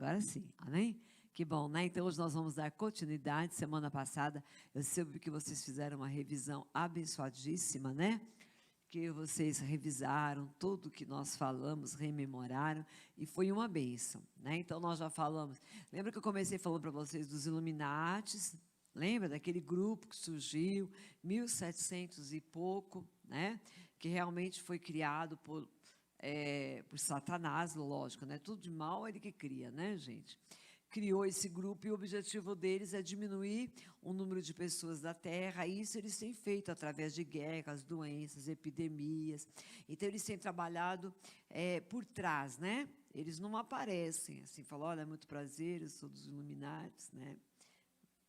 Agora sim, amém? Que bom, né? Então, hoje nós vamos dar continuidade. Semana passada, eu soube que vocês fizeram uma revisão abençoadíssima, né? Que vocês revisaram tudo que nós falamos, rememoraram, e foi uma bênção, né? Então, nós já falamos. Lembra que eu comecei falando para vocês dos Illuminates? Lembra daquele grupo que surgiu, 1700 e pouco, né? Que realmente foi criado por Satanás, lógico, né? Tudo de mal ele que cria, né, gente? Criou esse grupo e o objetivo deles é diminuir o número de pessoas da Terra. E isso eles têm feito através de guerras, doenças, epidemias. Então, eles têm trabalhado por trás, né? Eles não aparecem, assim, falam, olha, é muito prazer, eu sou dos Illuminates, né?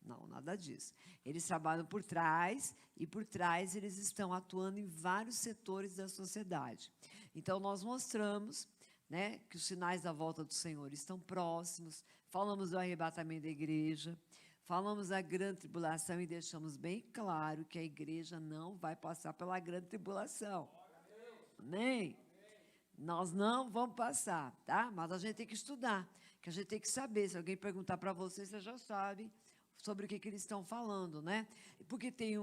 Não, nada disso. Eles trabalham por trás, e por trás eles estão atuando em vários setores da sociedade. Então, nós mostramos, né, que os sinais da volta do Senhor estão próximos, falamos do arrebatamento da igreja, falamos da grande tribulação e deixamos bem claro que a igreja não vai passar pela grande tribulação. Amém? Nós não vamos passar, tá? Mas a gente tem que estudar, que a gente tem que saber. Se alguém perguntar para você, você já sabe sobre o que eles estão falando, né? Porque tem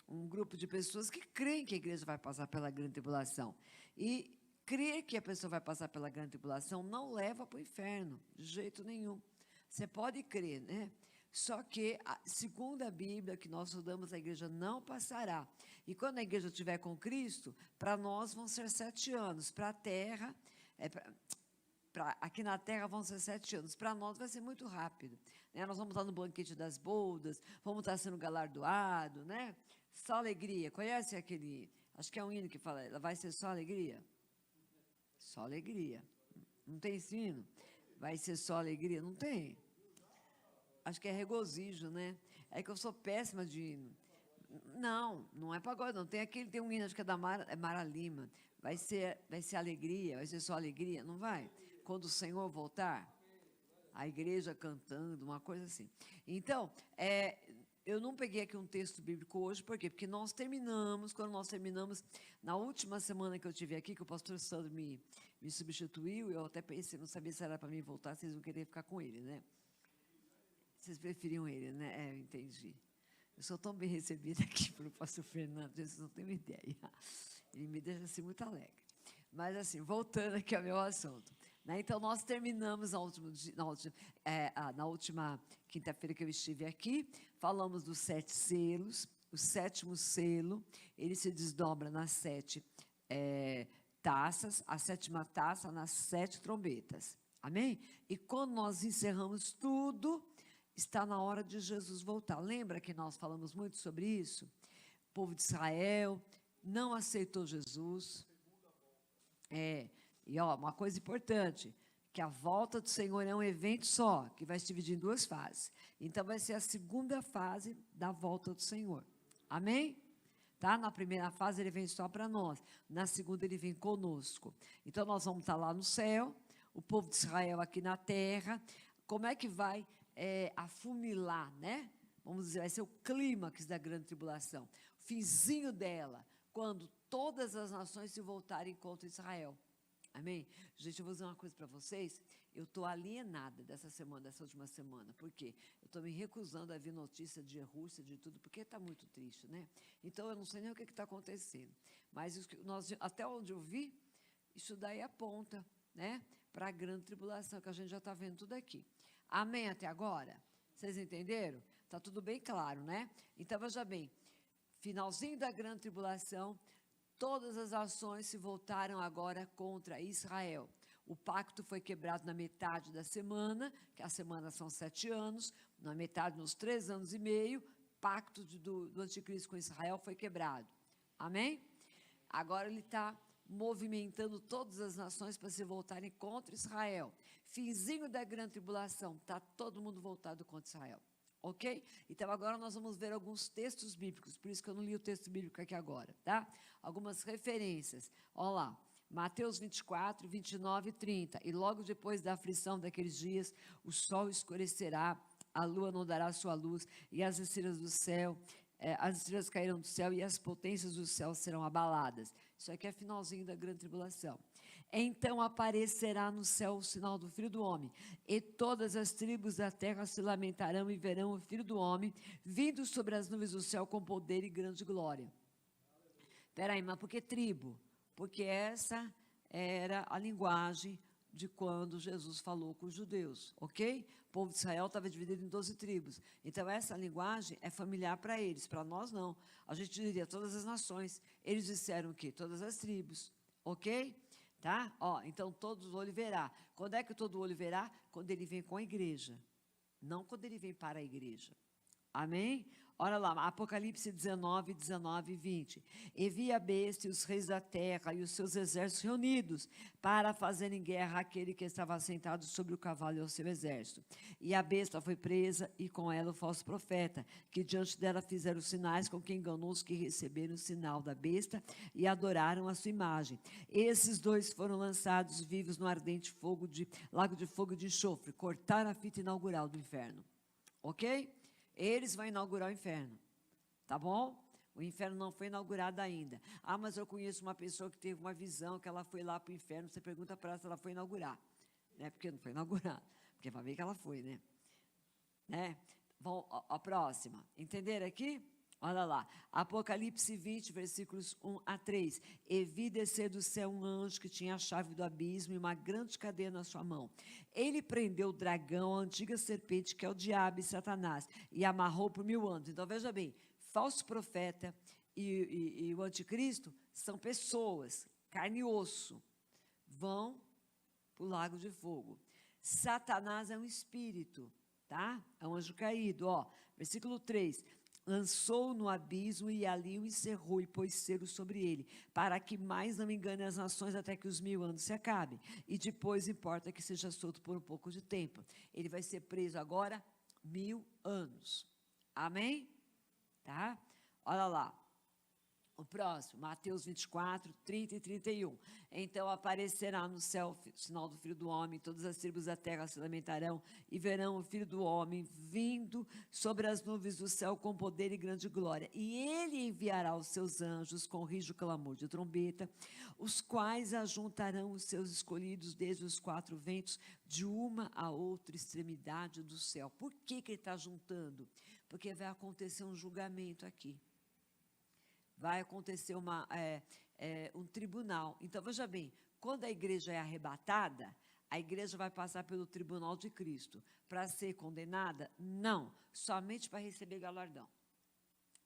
um grupo de pessoas que creem que a igreja vai passar pela grande tribulação. E crer que a pessoa vai passar pela grande tribulação não leva para o inferno, de jeito nenhum. Você pode crer, né? Só que, segundo a Bíblia que nós estudamos, a igreja não passará. E quando a igreja estiver com Cristo, para nós vão ser 7 anos. Para a terra, aqui na terra vão ser 7 anos. Para nós vai ser muito rápido, né? Nós vamos estar no banquete das bodas, vamos estar sendo galardoados, né? Só alegria. Conhece aquele, acho que é um hino que fala, vai ser só alegria? Só alegria. Não tem esse hino? Vai ser só alegria? Não tem. Acho que é regozijo, né? É que eu sou péssima de hino. Não, não é pagode, não. Tem um hino, acho que é da Mara Lima. Vai ser alegria, vai ser só alegria, não vai? Quando o Senhor voltar, a igreja cantando, uma coisa assim. Então, eu não peguei aqui um texto bíblico hoje, por quê? Porque quando nós terminamos, na última semana que eu estive aqui, que o pastor Sandro me substituiu, eu até pensei, não sabia se era para mim voltar, vocês não queriam ficar com ele, né? Vocês preferiam ele, né? Eu entendi. Eu sou tão bem recebida aqui pelo pastor Fernando, vocês não têm uma ideia. Ele me deixa assim muito alegre. Mas assim, voltando aqui ao meu assunto, né? Então, nós terminamos na última quinta-feira que eu estive aqui, falamos dos 7 selos. O 7º selo, ele se desdobra nas 7 taças, a 7ª taça nas 7 trombetas. Amém? E quando nós encerramos tudo, está na hora de Jesus voltar. Lembra que nós falamos muito sobre isso? O povo de Israel não aceitou Jesus. E uma coisa importante, que a volta do Senhor é um evento só, que vai se dividir em 2 fases. Então, vai ser a segunda fase da volta do Senhor. Amém? Tá? Na primeira fase, ele vem só para nós. Na segunda, ele vem conosco. Então, nós vamos estar lá no céu, o povo de Israel aqui na terra. Como é que vai afunilar, né? Vamos dizer, vai ser o clímax da grande tribulação. O finzinho dela, quando todas as nações se voltarem contra Israel. Amém? Gente, eu vou dizer uma coisa para vocês. Eu estou alienada dessa última semana. Por quê? Eu estou me recusando a ver notícia de Rússia, de tudo, porque está muito triste, né? Então, eu não sei nem o que está acontecendo. Mas até onde eu vi, isso daí aponta, né, para a grande tribulação, que a gente já está vendo tudo aqui. Amém até agora? Vocês entenderam? Está tudo bem claro, né? Então, veja bem, finalzinho da grande tribulação, todas as ações se voltaram agora contra Israel. O pacto foi quebrado na metade da semana, que a semana são 7 anos, na metade, nos 3 anos e meio, pacto do anticristo com Israel foi quebrado. Amém? Agora ele está movimentando todas as nações para se voltarem contra Israel. Finzinho da grande tribulação, está todo mundo voltado contra Israel. Ok? Então, agora nós vamos ver alguns textos bíblicos, por isso que eu não li o texto bíblico aqui agora, tá? Algumas referências. Olha lá, Mateus 24, 29 e 30. E logo depois da aflição daqueles dias, o sol escurecerá, a lua não dará sua luz, e as estrelas do céu, as estrelas cairão do céu, e as potências do céu serão abaladas. Isso aqui é finalzinho da grande tribulação. Então aparecerá no céu o sinal do Filho do Homem, e todas as tribos da terra se lamentarão e verão o Filho do Homem vindo sobre as nuvens do céu com poder e grande glória. Espera aí, mas por que tribo? Porque essa era a linguagem de quando Jesus falou com os judeus, ok? O povo de Israel estava dividido em 12 tribos. Então, essa linguagem é familiar para eles, para nós não. A gente diria todas as nações. Eles disseram o quê? Todas as tribos, ok? Tá? Ó, então, todo olho verá. Quando é que todo olho verá? Quando ele vem com a igreja, não quando ele vem para a igreja. Amém? Olha lá, Apocalipse 19, 19 e 20. E vi a besta e os reis da terra e os seus exércitos reunidos para fazerem guerra àquele que estava sentado sobre o cavalo e ao seu exército. E a besta foi presa e com ela o falso profeta, que diante dela fizeram sinais com que enganou os que receberam o sinal da besta e adoraram a sua imagem. Esses dois foram lançados vivos no ardente fogo lago de fogo e de enxofre, cortaram a fita inaugural do inferno. Ok? Eles vão inaugurar o inferno, tá bom? O inferno não foi inaugurado ainda. Ah, mas eu conheço uma pessoa que teve uma visão, que ela foi lá para o inferno, você pergunta para ela se ela foi inaugurar. Né? Porque não foi inaugurado, porque vai ver que ela foi, né? Vamos, a próxima, entenderam aqui? Olha lá, Apocalipse 20, versículos 1 a 3. E vi descer do céu um anjo que tinha a chave do abismo e uma grande cadeia na sua mão. Ele prendeu o dragão, a antiga serpente, que é o diabo e Satanás, e amarrou por 1000 anos. Então, veja bem, falso profeta e o anticristo são pessoas, carne e osso, vão para o lago de fogo. Satanás é um espírito, tá? É um anjo caído, ó. Versículo 3. Lançou no abismo e ali o encerrou e pôs selo sobre ele, para que mais não engane as nações até que os 1000 anos se acabem. E depois importa que seja solto por um pouco de tempo. Ele vai ser preso agora 1000 anos. Amém? Tá? Olha lá. O próximo, Mateus 24, 30 e 31. Então aparecerá no céu o sinal do Filho do Homem, todas as tribos da terra se lamentarão e verão o Filho do Homem vindo sobre as nuvens do céu com poder e grande glória. E ele enviará os seus anjos com rijo clamor de trombeta, os quais ajuntarão os seus escolhidos desde os 4 ventos, de uma a outra extremidade do céu. Por que ele está juntando? Porque vai acontecer um julgamento aqui. Vai acontecer um tribunal. Então, veja bem, quando a igreja é arrebatada, a igreja vai passar pelo tribunal de Cristo. Para ser condenada? Não, somente para receber galardão.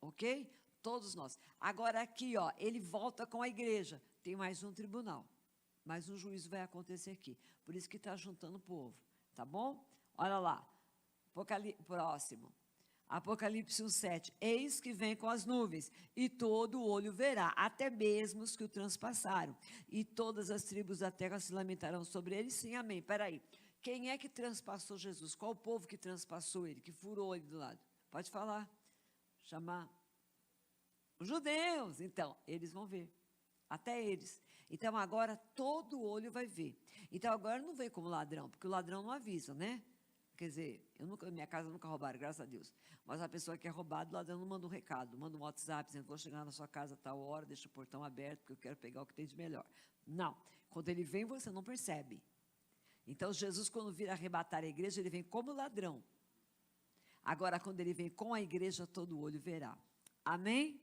Ok? Todos nós. Agora aqui, ó, ele volta com a igreja. Tem mais um tribunal. Mais um juízo vai acontecer aqui. Por isso que está juntando o povo. Tá bom? Olha lá. Próximo. Apocalipse 1:7, eis que vem com as nuvens, e todo o olho verá, até mesmo os que o transpassaram, e todas as tribos da terra se lamentarão sobre ele. Sim, amém. Peraí, quem é que transpassou Jesus? Qual o povo que transpassou ele, que furou ele do lado? Pode falar, chamar. Os judeus, então, eles vão ver, até eles. Então, agora todo olho vai ver. Então, agora não vem como ladrão, porque o ladrão não avisa, né? Quer dizer, minha casa nunca roubaram, graças a Deus. Mas a pessoa que é roubada, o ladrão não manda um recado, manda um WhatsApp, dizendo, vou chegar na sua casa a tal hora, deixa o portão aberto, porque eu quero pegar o que tem de melhor. Não. Quando ele vem, você não percebe. Então, Jesus, quando vir arrebatar a igreja, ele vem como ladrão. Agora, quando ele vem com a igreja, todo olho verá. Amém?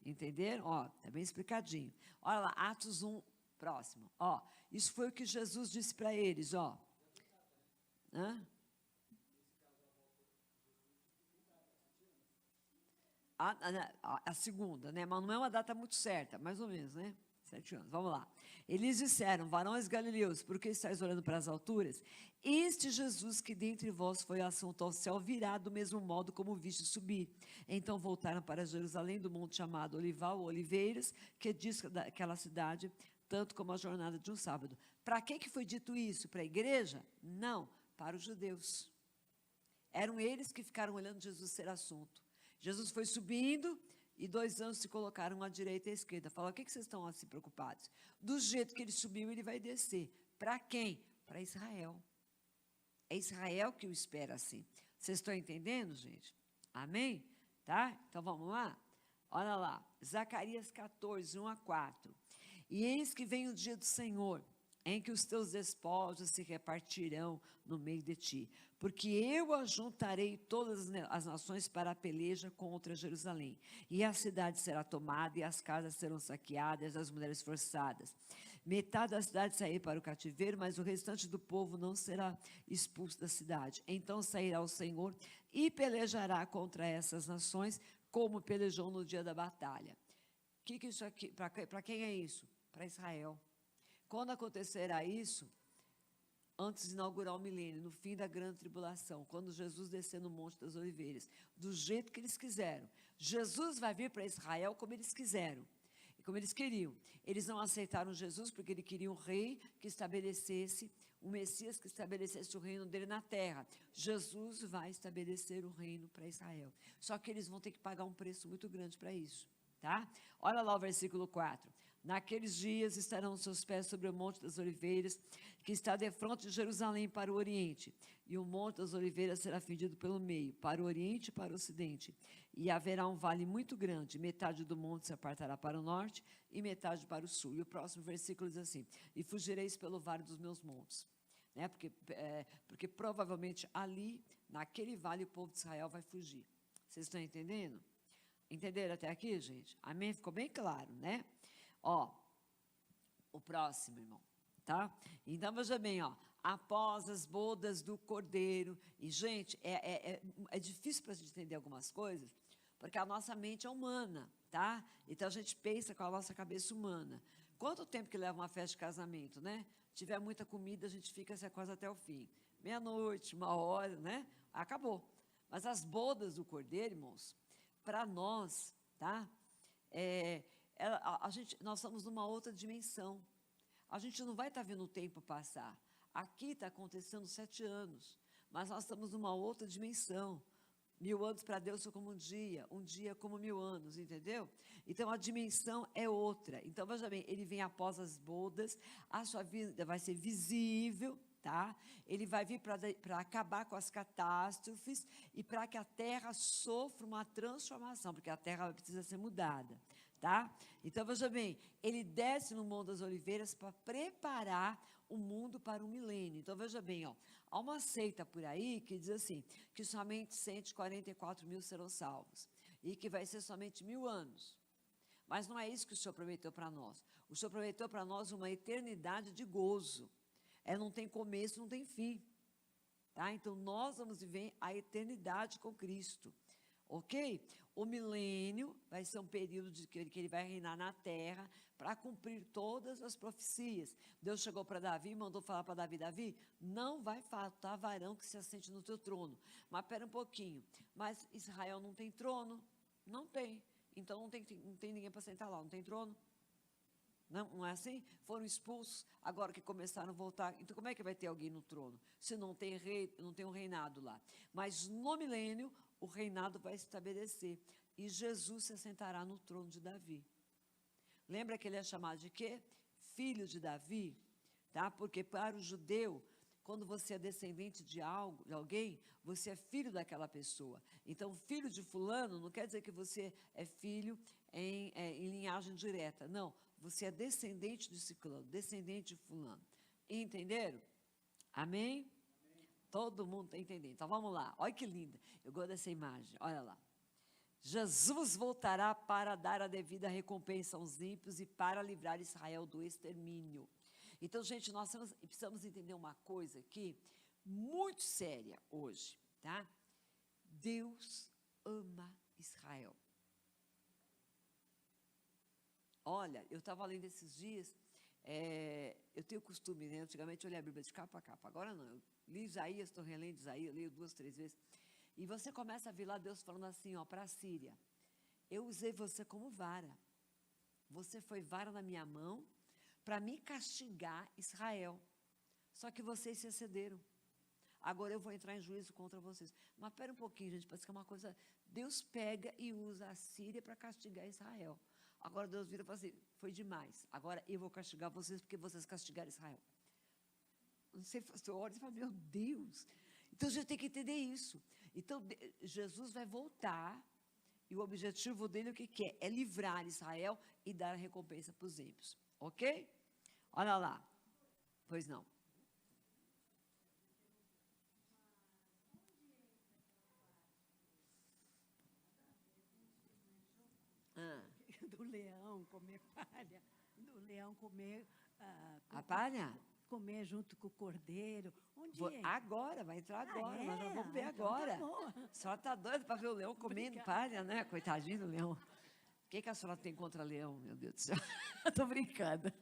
Entenderam? Ó, tá bem explicadinho. Olha lá, Atos 1, próximo. Ó, isso foi o que Jesus disse para eles, ó. A segunda, né? Mas não é uma data muito certa, mais ou menos, né? 7 anos, vamos lá. Eles disseram, varões galileus, por que estáis olhando para as alturas? Este Jesus que dentre vós foi assunto ao céu, virá do mesmo modo como viste subir. Então voltaram para Jerusalém, do monte chamado Olival, Oliveiras, que diz daquela cidade, tanto como a jornada de um sábado. Para que foi dito isso? Para a igreja? Não, para os judeus. Eram eles que ficaram olhando Jesus ser assunto. Jesus foi subindo e 2 anjos se colocaram à direita e à esquerda. Falaram, o que vocês estão assim preocupados? Do jeito que ele subiu, ele vai descer. Para quem? Para Israel. É Israel que o espera assim. Vocês estão entendendo, gente? Amém? Tá? Então, vamos lá? Olha lá. Zacarias 14, 1 a 4. E eis que vem o dia do Senhor. em que os teus despojos se repartirão no meio de ti. Porque eu ajuntarei todas as nações para a peleja contra Jerusalém. E a cidade será tomada, e as casas serão saqueadas, as mulheres forçadas. Metade da cidade sairá para o cativeiro, mas o restante do povo não será expulso da cidade. Então sairá o Senhor e pelejará contra essas nações, como pelejou no dia da batalha. Que isso aqui, para quem é isso? Para Israel. Quando acontecerá isso? Antes de inaugurar o milênio, no fim da grande tribulação, quando Jesus descer no Monte das Oliveiras, do jeito que eles quiseram. Jesus vai vir para Israel como eles quiseram, e como eles queriam. Eles não aceitaram Jesus porque ele queria um rei que estabelecesse, um Messias que estabelecesse o reino dele na terra. Jesus vai estabelecer o reino para Israel. Só que eles vão ter que pagar um preço muito grande para isso, tá? Olha lá o versículo 4. Naqueles dias estarão os seus pés sobre o Monte das Oliveiras, que está defronte de Jerusalém para o oriente, e o Monte das Oliveiras será fendido pelo meio, para o oriente e para o ocidente, e haverá um vale muito grande, metade do monte se apartará para o norte, e metade para o sul. E o próximo versículo diz assim, e fugireis pelo vale dos meus montes, né? Porque provavelmente ali, naquele vale, o povo de Israel vai fugir. Vocês estão entendendo? Entenderam até aqui, gente? Amém? Ficou bem claro, né? Ó, o próximo, irmão, tá? Então, veja bem, ó, após as bodas do Cordeiro, e, gente, é difícil para a gente entender algumas coisas, porque a nossa mente é humana, tá? Então, a gente pensa com a nossa cabeça humana. Quanto tempo que leva uma festa de casamento, né? Se tiver muita comida, a gente fica essa coisa até o fim. Meia-noite, 1 hora, né? Acabou. Mas as bodas do Cordeiro, irmãos, para nós, tá? Nós estamos numa outra dimensão. A gente não vai estar vendo o tempo passar. Aqui está acontecendo 7 anos, mas nós estamos numa outra dimensão. 1000 anos para Deus são como um dia como 1000 anos, entendeu? Então, a dimensão é outra. Então, veja bem, ele vem após as bodas, a sua vida vai ser visível, tá? Ele vai vir para acabar com as catástrofes e para que a terra sofra uma transformação, porque a terra precisa ser mudada. Tá? Então, veja bem, ele desce no Monte das Oliveiras para preparar o mundo para o milênio. Então, veja bem, ó, há uma seita por aí que diz assim, que somente 144 mil serão salvos, e que vai ser somente 1000 anos. Mas não é isso que o Senhor prometeu para nós. O Senhor prometeu para nós uma eternidade de gozo. Não tem começo, não tem fim. Tá? Então, nós vamos viver a eternidade com Cristo. Ok? O milênio vai ser um período que ele vai reinar na terra para cumprir todas as profecias. Deus chegou para Davi, mandou falar para Davi, não vai faltar varão que se assente no teu trono. Mas espera um pouquinho, mas Israel não tem trono? Não tem. Então não tem ninguém para sentar lá, não tem trono? Não é assim? Foram expulsos, agora que começaram a voltar. Então como é que vai ter alguém no trono? Se não tem rei, não tem um reinado lá. Mas no milênio, o reinado vai se estabelecer, e Jesus se assentará no trono de Davi. Lembra que ele é chamado de quê? Filho de Davi, tá? Porque para o judeu, quando você é descendente de alguém, você é filho daquela pessoa. Então, filho de fulano não quer dizer que você é filho em linhagem direta. Não, você é descendente de ciclano, descendente de fulano. Entenderam? Amém? Todo mundo está entendendo. Então, vamos lá. Olha que linda. Eu gosto dessa imagem. Olha lá. Jesus voltará para dar a devida recompensa aos ímpios e para livrar Israel do extermínio. Então, gente, nós precisamos entender uma coisa aqui muito séria hoje, tá? Deus ama Israel. Olha, eu estava lendo esses dias, eu tenho o costume, né? Antigamente eu lia a Bíblia de capa a capa, agora não. Eu li Isaías, estou relendo Isaías, leio 2, 3 vezes. E você começa a ver lá Deus falando assim, ó, para a Síria. Eu usei você como vara. Você foi vara na minha mão para me castigar Israel. Só que vocês se excederam. Agora eu vou entrar em juízo contra vocês. Mas espera um pouquinho, gente, parece que é uma coisa... Deus pega e usa a Síria para castigar Israel. Agora Deus vira e fala assim, foi demais. Agora eu vou castigar vocês porque vocês castigaram Israel. Não sei, você olha e fala, meu Deus. Então a gente tem que entender isso. Então Jesus vai voltar e o objetivo dele o que é? É livrar Israel e dar a recompensa para os ímpios. Ok? Olha lá. Pois não. Ah, Do leão comer palha, do leão comer a palha? comer junto com o cordeiro. Onde Vou- entra? agora, vai entrar agora, nós já vamos ver Então tá agora. bom. A senhora está doida para ver o leão comendo Obrigada. palha, né? Coitadinho do leão. O que a senhora tem contra leão, meu Deus do céu? Estou brincando.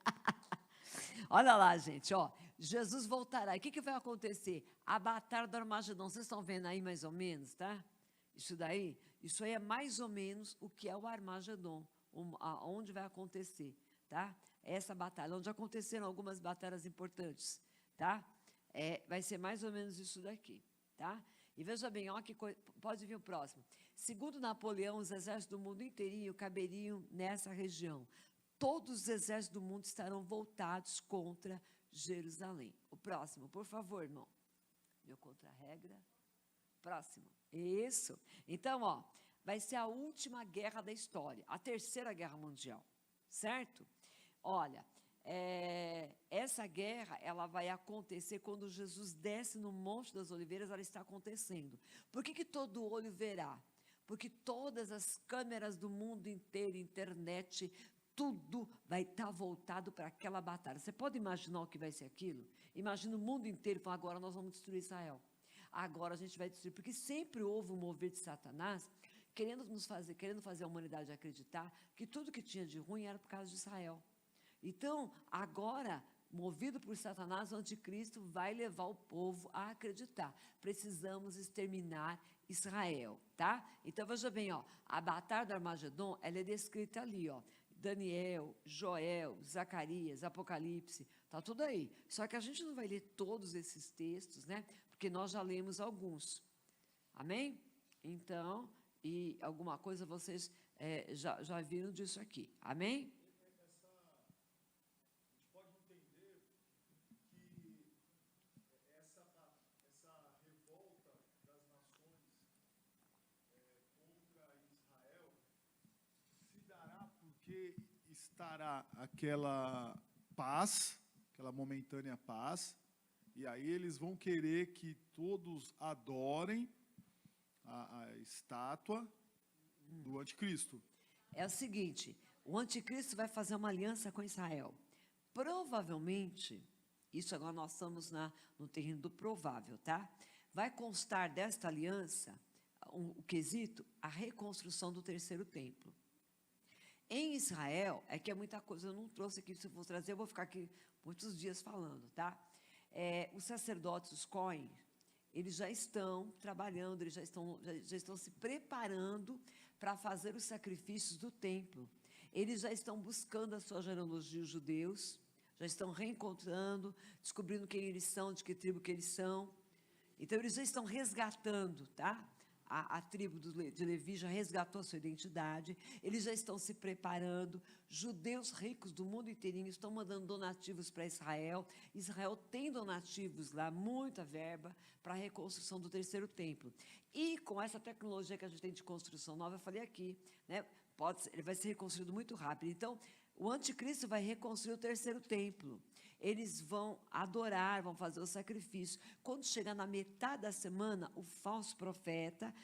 Olha lá, gente, ó. Jesus voltará. E o que vai acontecer? A batalha do Armagedon. Vocês estão vendo aí mais ou menos, tá? Isso daí, isso aí é mais ou menos o que é o Armagedon, onde vai acontecer, tá? Essa batalha, onde aconteceram algumas batalhas importantes, tá? Vai ser mais ou menos isso daqui, tá? E veja bem, ó, pode vir o próximo. Segundo Napoleão, os exércitos do mundo inteirinho caberiam nessa região. Todos os exércitos do mundo estarão voltados contra Jerusalém. O próximo, por favor, irmão. Meu contra-regra. Próximo. Isso. Então, ó, vai ser a última guerra da história, a terceira guerra mundial, certo? Olha, essa guerra, ela vai acontecer quando Jesus desce no Monte das Oliveiras, ela está acontecendo. Por que todo olho verá? Porque todas as câmeras do mundo inteiro, internet, tudo vai estar voltado para aquela batalha. Você pode imaginar o que vai ser aquilo? Imagina o mundo inteiro falando, agora nós vamos destruir Israel. Agora a gente vai destruir, porque sempre houve um mover de Satanás, querendo fazer a humanidade acreditar que tudo que tinha de ruim era por causa de Israel. Então, agora, movido por Satanás, o anticristo vai levar o povo a acreditar. Precisamos exterminar Israel, tá? Então, veja bem, ó, a batalha do Armagedon, ela é descrita ali, ó. Daniel, Joel, Zacarias, Apocalipse, está tudo aí. Só que a gente não vai ler todos esses textos, né? Porque nós já lemos alguns. Amém? Então, e alguma coisa vocês já viram disso aqui. Amém? Porque estará aquela paz, aquela momentânea paz, e aí eles vão querer que todos adorem a estátua do anticristo. É o seguinte, o anticristo vai fazer uma aliança com Israel. Provavelmente, isso agora nós estamos no terreno do provável, tá? Vai constar desta aliança, o quesito, a reconstrução do terceiro templo. Em Israel, é que é muita coisa, eu não trouxe aqui, se eu for trazer, eu vou ficar aqui muitos dias falando, tá? Os sacerdotes, os Cohen, eles já estão trabalhando, eles já estão se preparando para fazer os sacrifícios do templo. Eles já estão buscando a sua genealogia, os judeus, já estão reencontrando, descobrindo quem eles são, de que tribo que eles são. Então, eles já estão resgatando, tá? A tribo de Levi já resgatou a sua identidade, eles já estão se preparando, judeus ricos do mundo inteirinho estão mandando donativos para Israel, Israel tem donativos lá, muita verba para a reconstrução do terceiro templo, e com essa tecnologia que a gente tem de construção nova, eu falei aqui, né, ele vai ser reconstruído muito rápido, então, o anticristo vai reconstruir o terceiro templo, eles vão adorar, vão fazer o sacrifício. Quando chegar na metade da semana, o falso profeta,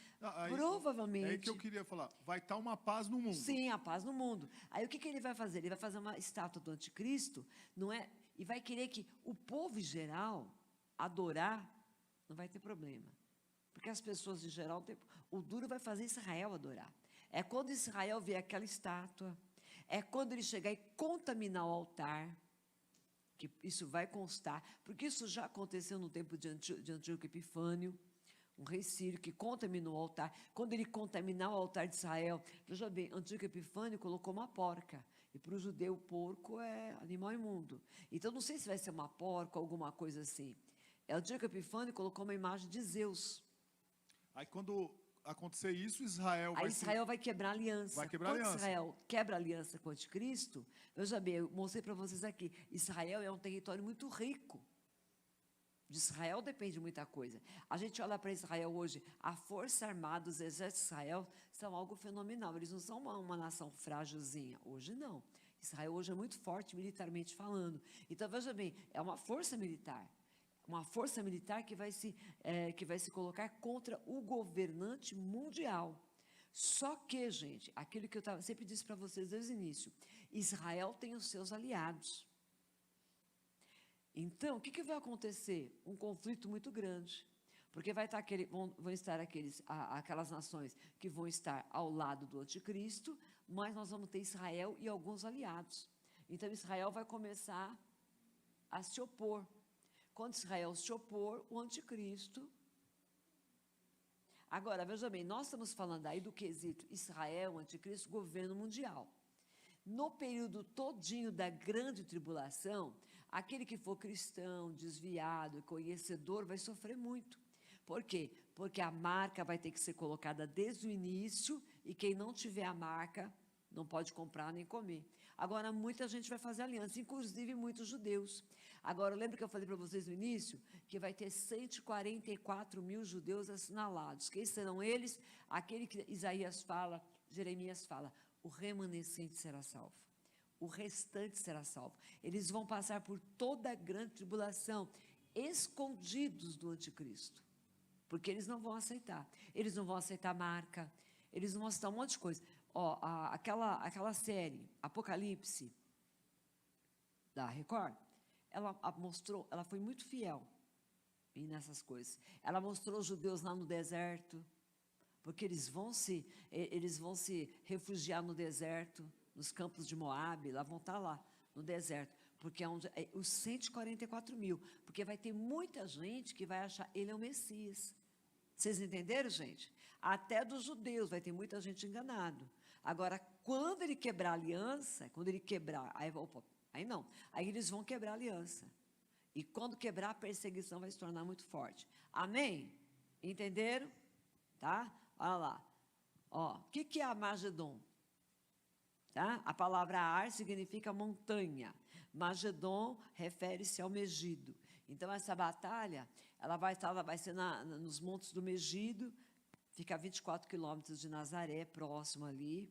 provavelmente... É aí que eu queria falar, vai estar uma paz no mundo. Sim, a paz no mundo. Aí o que ele vai fazer? Ele vai fazer uma estátua do anticristo, não é? E vai querer que o povo em geral adorar, não vai ter problema. Porque as pessoas em geral, o duro vai fazer Israel adorar. É quando Israel vê aquela estátua, é quando ele chegar e contaminar o altar, que isso vai constar, porque isso já aconteceu no tempo de Antíoco Epifânio, um rei sírio que contaminou o altar. Quando ele contaminar o altar de Israel, veja bem, Antíoco Epifânio colocou uma porca, e para o judeu o porco é animal imundo. Então, não sei se vai ser uma porca ou alguma coisa assim. Antíoco Epifânio colocou uma imagem de Zeus. Aí, quando acontecer isso, Israel vai quebrar a aliança. Vai quebrar a aliança. Israel quebra a aliança com o anticristo, veja bem, eu mostrei para vocês aqui, Israel é um território muito rico. De Israel depende muita coisa. A gente olha para Israel hoje, a força armada, os exércitos de Israel são algo fenomenal. Eles não são uma nação frágilzinha. Hoje não. Israel hoje é muito forte militarmente falando. Então, veja bem, é uma força militar. Uma força militar que vai se colocar contra o governante mundial. Só que, gente, aquilo que eu sempre disse para vocês desde o início, Israel tem os seus aliados. Então, o que vai acontecer? Um conflito muito grande. Porque vão estar aquelas nações que vão estar ao lado do anticristo, mas nós vamos ter Israel e alguns aliados. Então, Israel vai começar a se opor. Quando Israel se opor, o anticristo... Agora, veja bem, nós estamos falando aí do quesito Israel, anticristo, governo mundial. No período todinho da grande tribulação, aquele que for cristão, desviado, conhecedor, vai sofrer muito. Por quê? Porque a marca vai ter que ser colocada desde o início e quem não tiver a marca não pode comprar nem comer. Agora, muita gente vai fazer aliança, inclusive muitos judeus. Agora, lembra que eu falei para vocês no início? Que vai ter 144 mil judeus assinalados. Quem serão eles? Aquele que Isaías fala, Jeremias fala, o remanescente será salvo. O restante será salvo. Eles vão passar por toda a grande tribulação, escondidos do anticristo. Porque eles não vão aceitar. Eles não vão aceitar marca, eles não vão aceitar um monte de coisa. Aquela série, Apocalipse, da Record, ela foi muito fiel nessas coisas. Ela mostrou os judeus lá no deserto, porque eles vão se refugiar no deserto, nos campos de Moabe, lá vão estar lá, no deserto, porque é onde os 144 mil, porque vai ter muita gente que vai achar ele é o Messias. Vocês entenderam, gente? Até dos judeus vai ter muita gente enganado. Agora, quando ele quebrar a aliança, aí eles vão quebrar a aliança. E quando quebrar, a perseguição vai se tornar muito forte. Amém? Entenderam? Tá? Olha lá. O que é Armagedon? Tá? A palavra Ar significa montanha. Magedon refere-se ao Megido. Então, essa batalha, ela vai ser nos montes do Megido, fica a 24 quilômetros de Nazaré, próximo ali,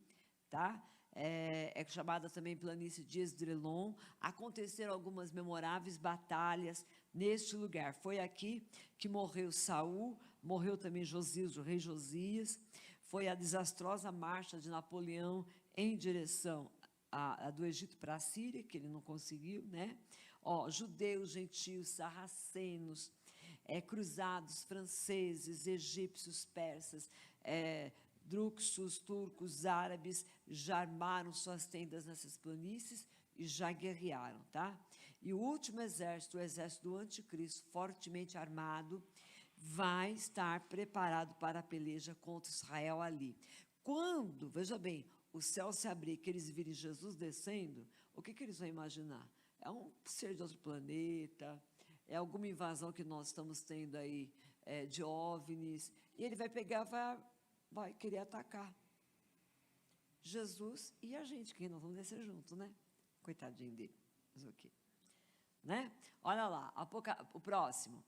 tá? É chamada também planície de Esdrelon. Aconteceram algumas memoráveis batalhas neste lugar. Foi aqui que morreu Saul, morreu também Josias, o rei Josias. Foi a desastrosa marcha de Napoleão em direção do Egito para a Síria, que ele não conseguiu, né? Judeus, gentios, sarracenos, cruzados, franceses, egípcios, persas, druxos, turcos, árabes, já armaram suas tendas nessas planícies e já guerrearam, tá? E o último exército, o exército do anticristo, fortemente armado, vai estar preparado para a peleja contra Israel ali. Quando, veja bem, o céu se abrir, que eles virem Jesus descendo, o que eles vão imaginar? É um ser de outro planeta, é alguma invasão que nós estamos tendo aí de OVNIs, e ele vai pegar, vai querer atacar Jesus e a gente, que nós vamos descer junto, né? Coitadinho dele, mas o quê? Né? Olha lá, o próximo,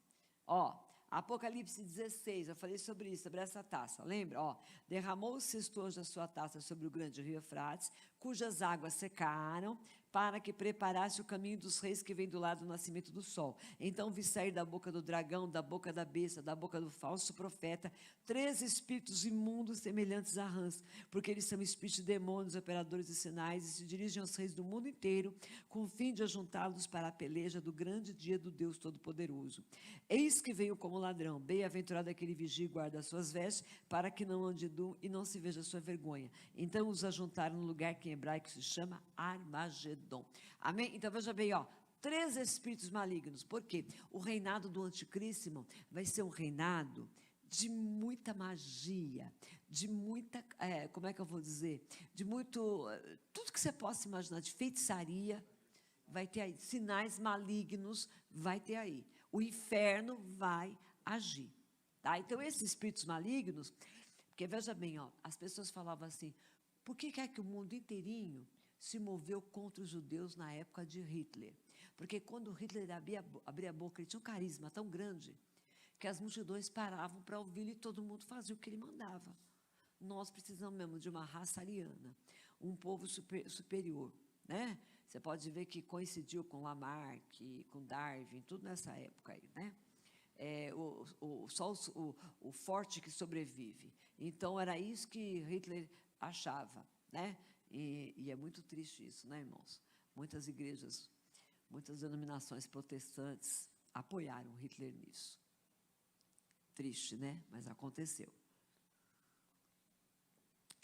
Apocalipse 16, eu falei sobre isso, sobre essa taça, lembra? Derramou o sexto anjo da sua taça sobre o grande rio Eufrates, cujas águas secaram, para que preparasse o caminho dos reis que vem do lado do nascimento do sol. Então vi sair da boca do dragão, da boca da besta, da boca do falso profeta, 3 espíritos imundos semelhantes a rãs, porque eles são espíritos de demônios, operadores de sinais, e se dirigem aos reis do mundo inteiro, com o fim de ajuntá-los para a peleja do grande dia do Deus Todo-Poderoso. Eis que veio como ladrão, bem-aventurado aquele vigia e guarda as suas vestes, para que não ande nu e não se veja a sua vergonha. Então os ajuntaram no lugar que em hebraico se chama Armagedon. Amém? Então, veja bem, 3 espíritos malignos. Por quê? O reinado do anticristo vai ser um reinado de muita magia, de muita, como é que eu vou dizer? De muito, tudo que você possa imaginar, de feitiçaria, vai ter aí. Sinais malignos, vai ter aí. O inferno vai agir. Tá? Então, esses espíritos malignos, porque veja bem, as pessoas falavam assim, por que é que o mundo inteirinho se moveu contra os judeus na época de Hitler? Porque quando Hitler abria a boca, ele tinha um carisma tão grande que as multidões paravam para ouvi-lo e todo mundo fazia o que ele mandava. Nós precisamos mesmo de uma raça ariana, um povo superior. né? Você pode ver que coincidiu com Lamarck, com Darwin, tudo nessa época aí, né? Só o forte que sobrevive. Então, era isso que Hitler achava, né? E é muito triste isso, né, irmãos? Muitas igrejas, muitas denominações protestantes apoiaram Hitler nisso. Triste, né? Mas aconteceu.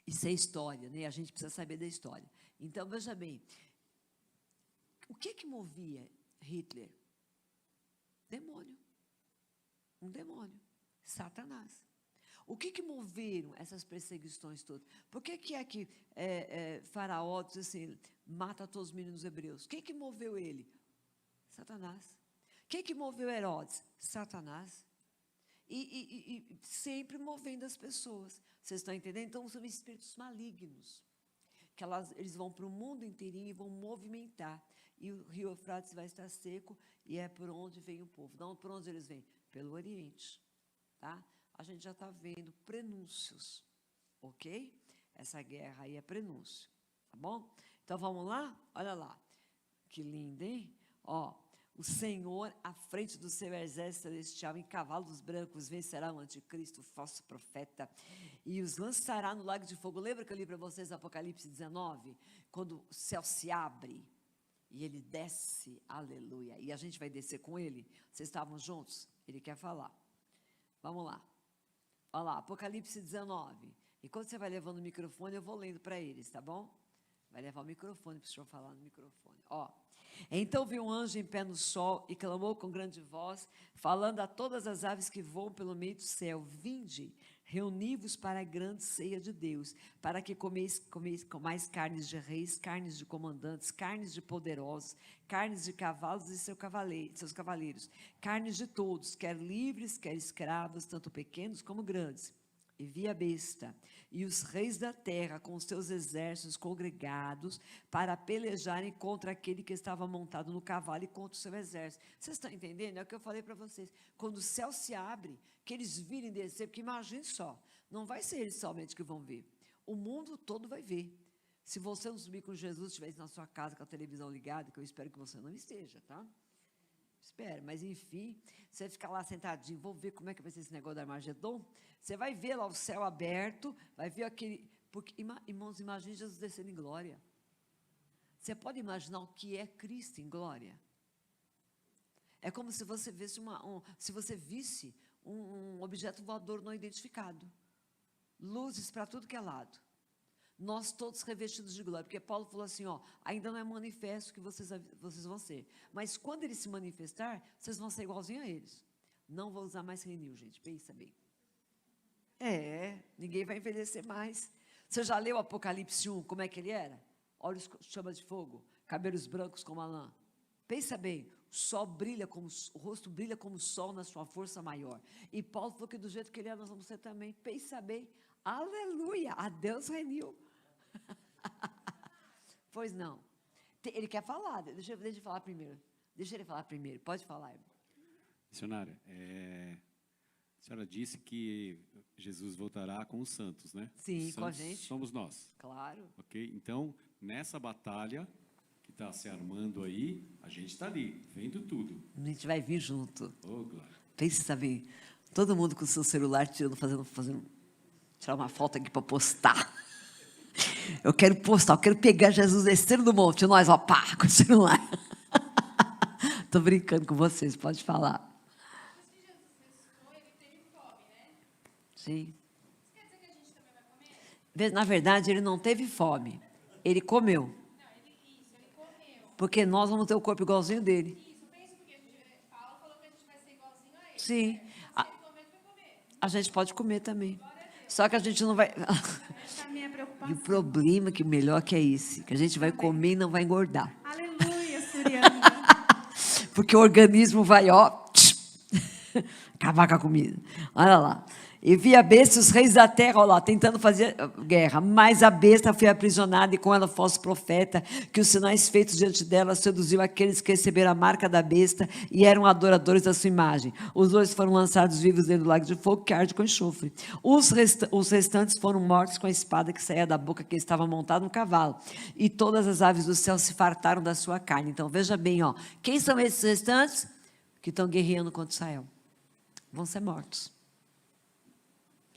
Isso é história, né? A gente precisa saber da história. Então, veja bem, o que movia Hitler? Demônio. Um demônio. Satanás. O que moveram essas perseguições todas? Por que Faraó disse assim, mata todos os meninos hebreus? Quem que moveu ele? Satanás. Quem que moveu Herodes? Satanás. E sempre movendo as pessoas. Vocês estão entendendo? Então, são espíritos malignos. Que eles vão para o mundo inteirinho e vão movimentar. E o rio Eufrates vai estar seco, e é por onde vem o povo. Não, por onde eles vêm? Pelo Oriente. Tá? A gente já está vendo prenúncios. Ok? Essa guerra aí é prenúncio. Tá bom? Então, vamos lá? Olha lá. Que lindo, hein? Ó. O Senhor, à frente do seu exército celestial, em cavalos brancos, vencerá o anticristo, o falso profeta, e os lançará no lago de fogo. Lembra que eu li para vocês Apocalipse 19? Quando o céu se abre e ele desce, aleluia. E a gente vai descer com ele. Vocês estavam juntos? Ele quer falar. Vamos lá. Olha lá, Apocalipse 19. Enquanto você vai levando o microfone, eu vou lendo para eles, tá bom? Vai levar o microfone para o senhor falar no microfone. Ó. Então viu um anjo em pé no sol e clamou com grande voz, falando a todas as aves que voam pelo meio do céu: vinde, reuni-vos para a grande ceia de Deus, para que comais carnes de reis, carnes de comandantes, carnes de poderosos, carnes de cavalos e seus cavaleiros, carnes de todos, quer livres, quer escravos, tanto pequenos como grandes. E vi a besta e os reis da terra com os seus exércitos congregados para pelejarem contra aquele que estava montado no cavalo e contra o seu exército. Vocês estão entendendo? É o que eu falei para vocês. Quando o céu se abre, que eles virem descer, porque imagine só, não vai ser eles somente que vão ver. O mundo todo vai ver. Se você não subir com Jesus, estiver na sua casa com a televisão ligada, que eu espero que você não esteja, tá? Espera, mas enfim, você vai ficar lá sentadinho, vou ver como é que vai ser esse negócio da Armagedon. Você vai ver lá o céu aberto, vai ver aquele... Porque, irmãos, imagine Jesus descendo em glória. Você pode imaginar o que é Cristo em glória? É como se você visse um objeto voador não identificado. Luzes para tudo que é lado. Nós todos revestidos de glória, porque Paulo falou assim, ó, ainda não é manifesto que vocês vão ser, mas quando ele se manifestar, vocês vão ser igualzinho a eles. Não vou usar mais renil, gente, pensa bem. Ninguém vai envelhecer mais. Você já leu Apocalipse 1, como é que ele era? Olhos chama de fogo, cabelos brancos como a lã. Pensa bem, o rosto brilha como o sol na sua força maior. E Paulo falou que do jeito que ele é, nós vamos ser também. Pensa bem, aleluia, adeus renil. Pois não. Ele quer falar, deixa ele falar primeiro. Deixa ele falar primeiro, pode falar, irmão. Missionária, a senhora disse que Jesus voltará com os santos, né? Sim, os com a santos gente. Somos nós. Claro. Ok? Então, nessa batalha que está se armando aí, a gente está ali, vendo tudo. A gente vai vir junto. Oh, glória. Pensa bem, todo mundo com o seu celular tirar uma foto aqui para postar. Eu quero postar, eu quero pegar Jesus descendo do monte, nós, ó, pá, com o celular. Estou brincando com vocês, pode falar. Se Jesus ressuscitou, ele teve fome, né? Sim. Isso quer dizer que a gente também vai comer? Na verdade, ele não teve fome, ele comeu. Não, ele comeu. Porque nós vamos ter o corpo igualzinho dele. Isso, pensa porque Paulo falou que a gente vai ser igualzinho a ele. Sim. Se ele comer, a gente vai comer. A gente pode comer também. Só que a gente não vai... Essa é a minha preocupação. E o problema que o melhor que é esse, que a gente vai comer e não vai engordar. Aleluia, Suriana. Porque o organismo vai, ó... Acabar com a comida. Olha lá. E vi a besta, os reis da terra, olha lá, tentando fazer guerra. Mas a besta foi aprisionada e com ela falso profeta, que os sinais feitos diante dela seduziu aqueles que receberam a marca da besta e eram adoradores da sua imagem. Os dois foram lançados vivos dentro do lago de fogo que arde com enxofre. Os restantes foram mortos com a espada que saía da boca que estava montada no cavalo. E todas as aves do céu se fartaram da sua carne. Então, veja bem, ó, quem são esses restantes? Que estão guerreando contra Israel. Vão ser mortos.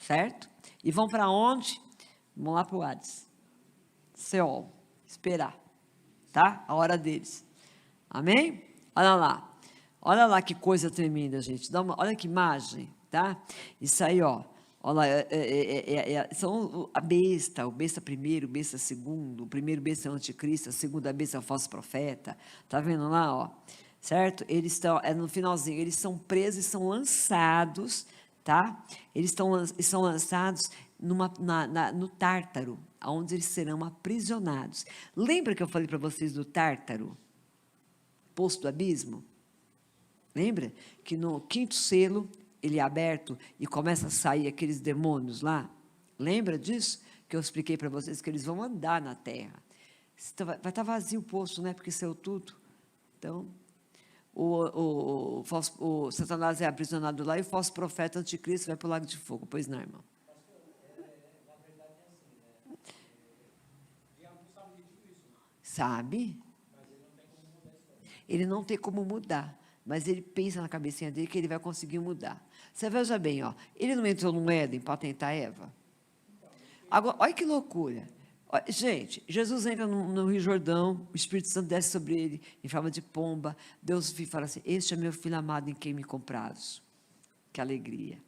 Certo? E vão para onde? Vão lá para o Hades. Seol. Esperar. Tá? A hora deles. Amém? Olha lá. Olha lá que coisa tremenda, gente. Olha que imagem, tá? Isso aí, ó. Olha lá, são a besta, o besta primeiro, o besta segundo. O primeiro besta é o anticristo, a segunda besta é o falso profeta. Tá vendo lá, ó? Certo? Eles estão, no finalzinho, eles são presos e são lançados, tá? Eles são lançados no Tártaro, onde eles serão aprisionados. Lembra que eu falei para vocês do Tártaro? Poço do abismo? Lembra? Que no quinto selo, ele é aberto e começa a sair aqueles demônios lá? Lembra disso? Que eu expliquei para vocês que eles vão andar na terra. Vai estar vazio o poço, né? Porque saiu tudo. Então... O Satanás é aprisionado lá e o falso profeta anticristo vai para o lago de fogo. Pois não, irmão? Sabe? Ele não tem como mudar, mas ele pensa na cabecinha dele que ele vai conseguir mudar. Você veja bem, ó, ele não entrou no Éden para tentar Eva? Agora, olha que loucura. Gente, Jesus entra no Rio Jordão, o Espírito Santo desce sobre ele em forma de pomba. Deus fala assim: este é meu filho amado em quem me comprazo. Que alegria.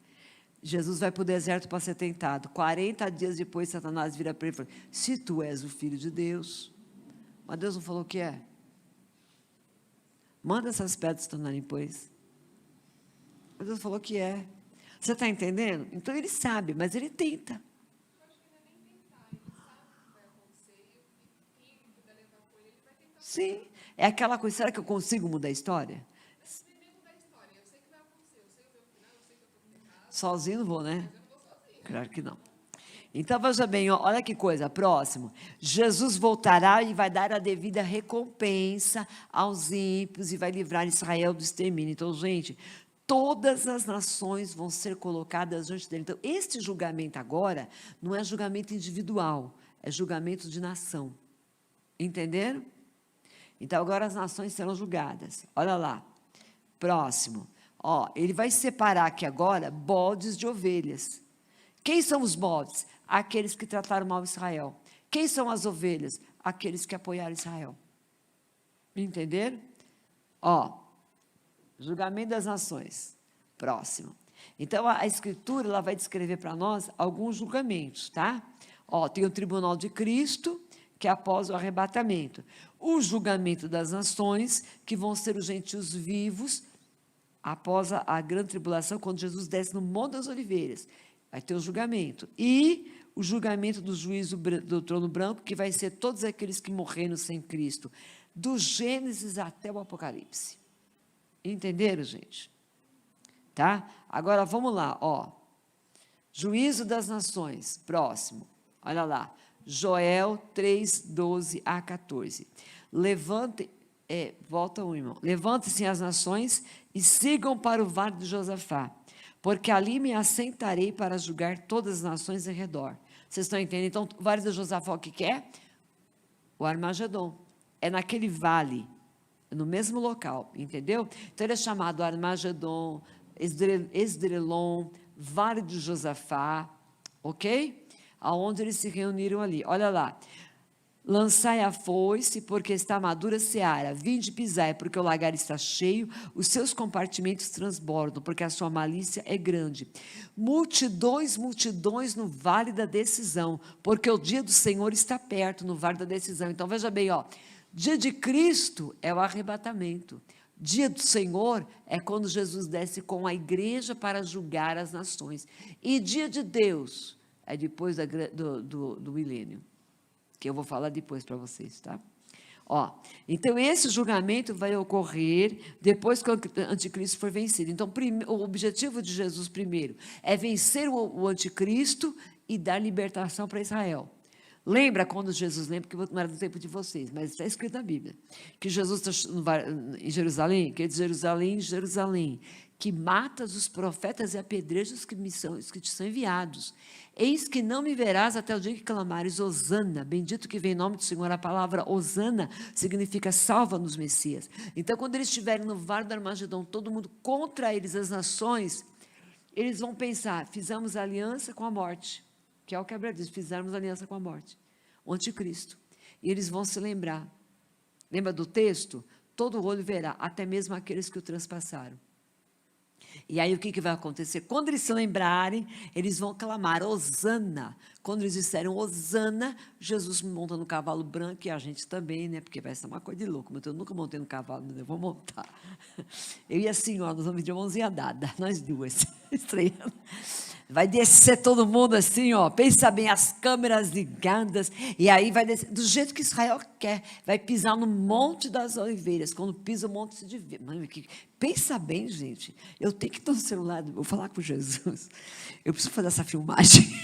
Jesus vai para o deserto para ser tentado. 40 dias depois, Satanás vira para ele e fala: se tu és o filho de Deus. Mas Deus não falou o que é? Manda essas pedras se tornarem pães. Mas Deus falou que é. Você está entendendo? Então ele sabe, mas ele tenta. Sim, é aquela coisa, será que eu consigo mudar a história? Sozinho não vou, né? Claro que não. Então, veja bem, olha que coisa, próximo. Jesus voltará e vai dar a devida recompensa aos ímpios e vai livrar Israel do extermínio. Então, gente, todas as nações vão ser colocadas diante dele. Então, este julgamento agora não é julgamento individual, é julgamento de nação. Entenderam? Então, agora as nações serão julgadas. Olha lá. Próximo. Ó, ele vai separar aqui agora bodes de ovelhas. Quem são os bodes? Aqueles que trataram mal Israel. Quem são as ovelhas? Aqueles que apoiaram Israel. Entenderam? Ó, julgamento das nações. Próximo. Então, a Escritura ela vai descrever para nós alguns julgamentos, tá? Ó, tem o tribunal de Cristo, que é após o arrebatamento. O julgamento das nações, que vão ser os gentios vivos, após a grande tribulação, quando Jesus desce no Monte das Oliveiras. Vai ter o julgamento. E o julgamento do juízo do trono branco, que vai ser todos aqueles que morreram sem Cristo, do Gênesis até o Apocalipse. Entenderam, gente? Tá? Agora, vamos lá, ó. Juízo das nações, próximo. Olha lá. Joel 3, 12 a 14. Volta um, irmão. Levantem-se as nações e sigam para o vale de Josafá, porque ali me assentarei para julgar todas as nações em redor. Vocês estão entendendo? Então, o vale de Josafá, o que é? O Armagedon. É naquele vale, no mesmo local, entendeu? Então, ele é chamado Armagedon, Esdrelon, vale de Josafá, ok? Aonde eles se reuniram ali. Olha lá. Lançai a foice, porque está madura a seara. Vinde pisai, porque o lagar está cheio, os seus compartimentos transbordam, porque a sua malícia é grande. Multidões, multidões no vale da decisão, porque o dia do Senhor está perto, no vale da decisão. Então, veja bem, ó, dia de Cristo é o arrebatamento. Dia do Senhor é quando Jesus desce com a igreja para julgar as nações. E dia de Deus é depois do milênio, que eu vou falar depois para vocês, tá? Ó, então, esse julgamento vai ocorrer depois que o anticristo for vencido. Então, o objetivo de Jesus, primeiro, é vencer o anticristo e dar libertação para Israel. Lembra quando Jesus, lembra que não era do tempo de vocês, mas está escrito na Bíblia, que Jesus está em Jerusalém, que é de Jerusalém, Jerusalém, que matas os profetas e apedrejas os que te são enviados. Eis que não me verás até o dia que clamares, Hosana, bendito que vem em nome do Senhor. A palavra Hosana significa salva-nos, Messias. Então, quando eles estiverem no vale do Armagedon, todo mundo contra eles, as nações, eles vão pensar, fizemos aliança com a morte, que é o que a Bíblia diz, fizemos aliança com a morte, o anticristo. E eles vão se lembrar. Lembra do texto? Todo olho verá, até mesmo aqueles que o transpassaram. E aí o que vai acontecer? Quando eles se lembrarem, eles vão clamar, Hosana. Quando eles disseram Hosana, Jesus monta no cavalo branco, e a gente também, né? Porque vai ser uma coisa de louco, mas eu nunca montei no cavalo, mas eu vou montar. Eu e a senhora, nós vamos de mãozinha dada, nós duas, estreando. Vai descer todo mundo assim, ó, pensa bem, as câmeras ligadas, e aí vai descer, do jeito que Israel quer, vai pisar no Monte das Oliveiras, quando pisa o Monte se divide. Pensa bem, gente, eu tenho que ter um celular, vou falar com Jesus, eu preciso fazer essa filmagem,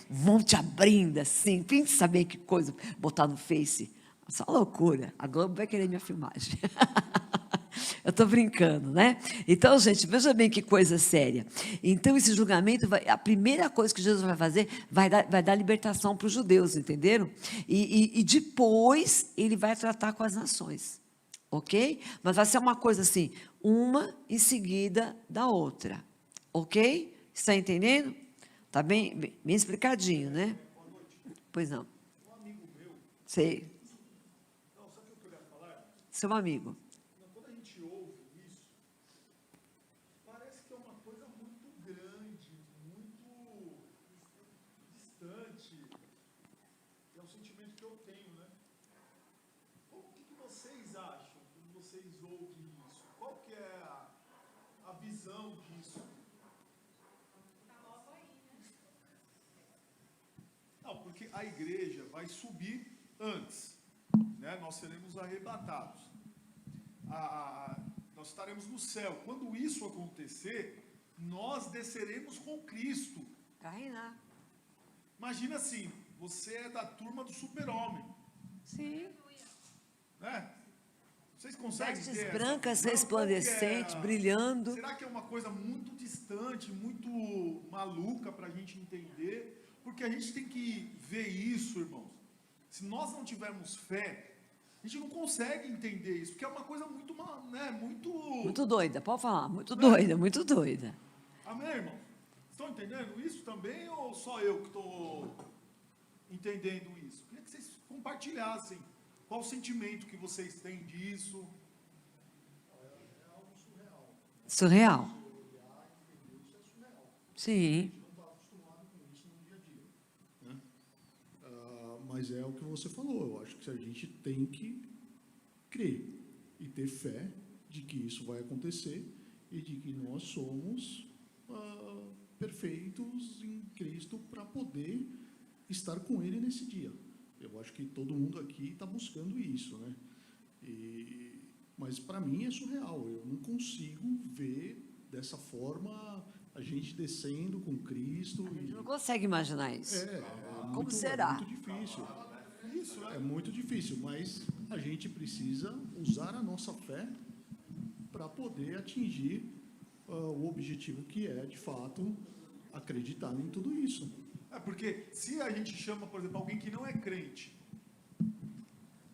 um monte abrindo assim, pensa bem que coisa, botar no Face, só loucura, a Globo vai querer minha filmagem. Eu estou brincando, né? Então, gente, veja bem que coisa séria. Então, esse julgamento, a primeira coisa que Jesus vai fazer, vai dar libertação para os judeus, entenderam? E depois, ele vai tratar com as nações, ok? Mas vai ser uma coisa assim, uma em seguida da outra, ok? Está entendendo? Está bem explicadinho, né? Pois não. Um amigo meu. Sei. Não, sabe o que eu queria falar? Seu amigo. Quando a gente ouve isso, parece que é uma coisa muito grande, muito distante. É um sentimento que eu tenho, né? O que vocês acham quando vocês ouvem isso? Qual que é a visão disso? Não, porque a igreja vai subir antes, né? Nós seremos arrebatados. Nós estaremos no céu. Quando isso acontecer, nós desceremos com Cristo. Para reinar. Imagina assim, você é da turma do super-homem, Sim. né? Vocês conseguem Vestes ter brancas, essa visão? resplandecentes, brilhando. Será que é uma coisa muito distante, muito maluca para a gente entender? Porque a gente tem que ver isso, irmãos. Se nós não tivermos fé, a gente não consegue entender isso, porque é uma coisa muito, né, Muito doida, pode falar, muito doida, muito doida. Amém, irmão? Estão entendendo isso também, ou só eu que estou entendendo isso? Queria que vocês compartilhassem qual o sentimento que vocês têm disso. É algo surreal. Surreal. Sim. Mas é o que você falou, eu acho que a gente tem que crer e ter fé de que isso vai acontecer e de que nós somos perfeitos em Cristo para poder estar com Ele nesse dia. Eu acho que todo mundo aqui está buscando isso, né? Mas para mim é surreal, eu não consigo ver dessa forma a gente descendo com Cristo. A gente não consegue imaginar isso. Como Muito, será? É muito difícil. É muito difícil, mas a gente precisa usar a nossa fé para poder atingir o objetivo que é, de fato, acreditar em tudo isso. Porque se a gente chama, por exemplo, alguém que não é crente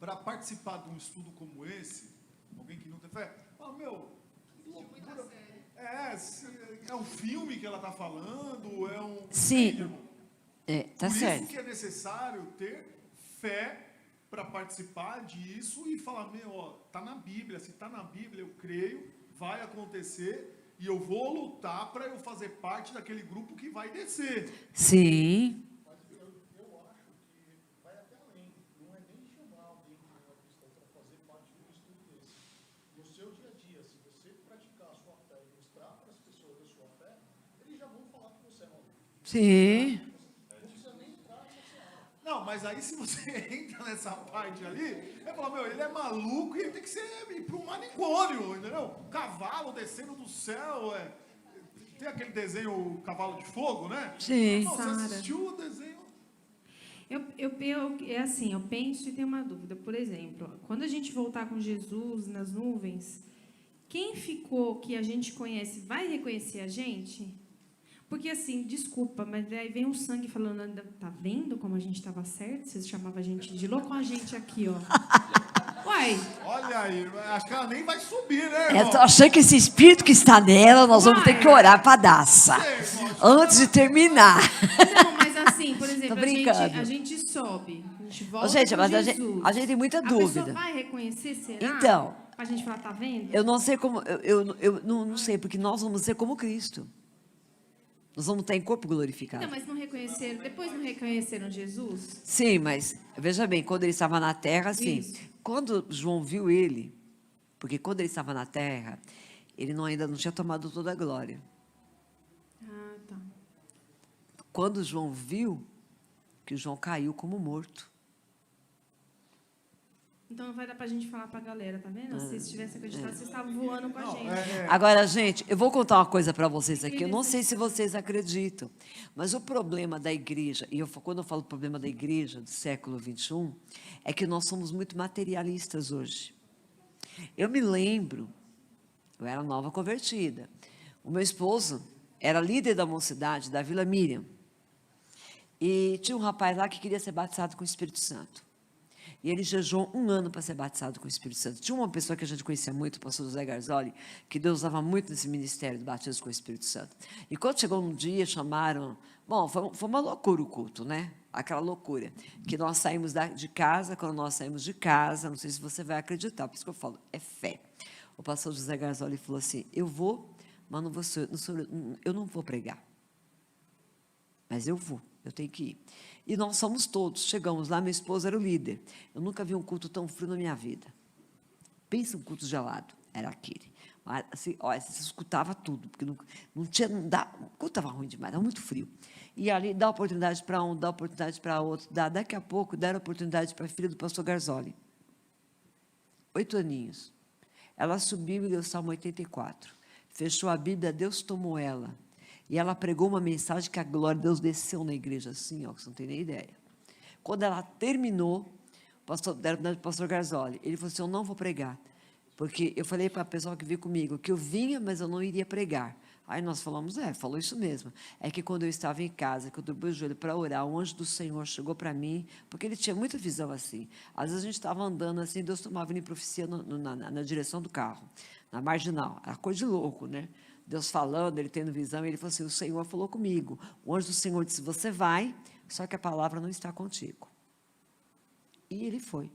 para participar de um estudo como esse, alguém que não tem fé, fala, meu, é um filme que ela está falando, é um... Sim, tá Por certo. isso que é necessário ter fé para participar disso e falar, meu, ó, tá na Bíblia, se tá na Bíblia, eu creio, vai acontecer e eu vou lutar para eu fazer parte daquele grupo que vai descer. Sim. Mas eu acho que vai até além, não é nem chamar alguém que não é cristão para fazer parte de um estudo desse. No seu dia a dia, se você praticar a sua fé e mostrar para as pessoas a sua fé, eles já vão falar que você é maluco. Sim. Não precisa nem entrar nessa área. Não, mas aí se você entra nessa parte ali, é falar, meu, ele é maluco e ele tem que ir para um manicômio, entendeu? Cavalo descendo do céu, tem aquele desenho Cavalo de Fogo, né? Sim. Não, você Sara. assistiu o desenho? É assim, eu penso e tenho uma dúvida. Por exemplo, quando a gente voltar com Jesus nas nuvens, quem ficou que a gente conhece vai reconhecer a gente? Porque assim, desculpa, mas daí vem o sangue falando, tá vendo como a gente estava certo? Vocês chamavam a gente de louco, a gente aqui, ó. Uai, Olha aí, acho que ela nem vai subir, né, Eu irmão? tô achando que esse espírito que está nela, nós vamos ter Vai. que orar para daça. Antes de terminar. não, mas assim, por exemplo, Tô brincando. a gente sobe, a gente volta Ô, gente, com mas Jesus. a gente tem muita A dúvida. pessoa vai reconhecer, será? Então, Pra gente falar, tá vendo? eu não sei como, eu não sei, porque nós vamos ser como Cristo. Nós vamos estar em corpo glorificado. Não, mas não reconheceram, depois não reconheceram Jesus? Sim, mas veja bem, quando ele estava na terra, sim. Isso. Quando João viu ele, porque quando ele estava na terra, ele ainda não tinha tomado toda a glória. Ah, tá. Quando João viu, que João caiu como morto. Então não vai dar pra gente falar pra galera, tá vendo? Se vocês tivessem acreditado, vocês estavam voando com a Não, gente. Agora, gente, eu vou contar uma coisa para vocês aqui. Eu não sei se vocês acreditam, mas o problema da igreja, e quando eu falo problema da igreja do século XXI, é que nós somos muito materialistas hoje. Eu me lembro, eu era nova convertida. O meu esposo era líder da mocidade, da Vila Miriam. E tinha um rapaz lá que queria ser batizado com o Espírito Santo. E ele jejuou 1 ano para ser batizado com o Espírito Santo. Tinha uma pessoa que a gente conhecia muito, o pastor José Garzoli, que Deus usava muito nesse ministério do batismo com o Espírito Santo. E quando chegou um dia, chamaram... Bom, foi uma loucura o culto, né? Aquela loucura. Que nós saímos de casa, quando nós saímos de casa, não sei se você vai acreditar, por isso que eu falo, é fé. O pastor José Garzoli falou assim, eu vou, mas eu não vou pregar. Mas eu vou, eu tenho que ir. E nós fomos todos, chegamos lá, meu esposo era o líder. Eu nunca vi um culto tão frio na minha vida. Pensa um culto gelado, era aquele. Mas, assim, olha, você escutava tudo, porque não tinha, o culto estava ruim demais, estava muito frio. E ali, dá oportunidade para um, dá oportunidade para outro, daqui a pouco, deram oportunidade para a filha do pastor Garzoli. 8 aninhos. Ela subiu e leu o Salmo 84. Fechou a Bíblia, Deus tomou ela. E ela pregou uma mensagem que a glória de Deus desceu na igreja assim, ó, que você não tem nem ideia. Quando ela terminou, o pastor Garzoli, ele falou assim, eu não vou pregar. Porque eu falei para a pessoa que veio comigo, que eu vinha, mas eu não iria pregar. Aí nós falamos, falou isso mesmo. É que quando eu estava em casa, que eu dobrei o joelho para orar, o anjo do Senhor chegou para mim, porque ele tinha muita visão assim. Às vezes a gente estava andando assim, Deus tomava em profecia na direção do carro, na marginal. Era coisa de louco, né? Deus falando, ele tendo visão, e ele falou assim, o Senhor falou comigo. O anjo do Senhor disse, você vai, só que a palavra não está contigo. E ele foi.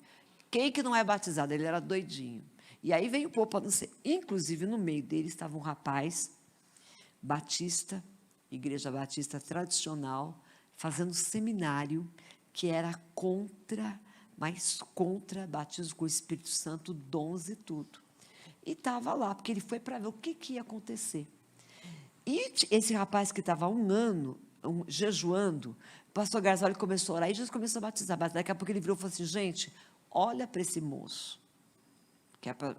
Quem que não é batizado? Ele era doidinho. E aí veio o povo para não ser. Inclusive, no meio dele estava um rapaz, batista, igreja batista tradicional, fazendo seminário, que era contra batismo com o Espírito Santo, dons e tudo. E estava lá, porque ele foi para ver o que ia acontecer. E esse rapaz que estava há 1 ano jejuando, o pastor Garzoli começou a orar, e Jesus começou a batizar. Daqui a pouco ele virou e falou assim, gente, olha para esse moço. Que é pra,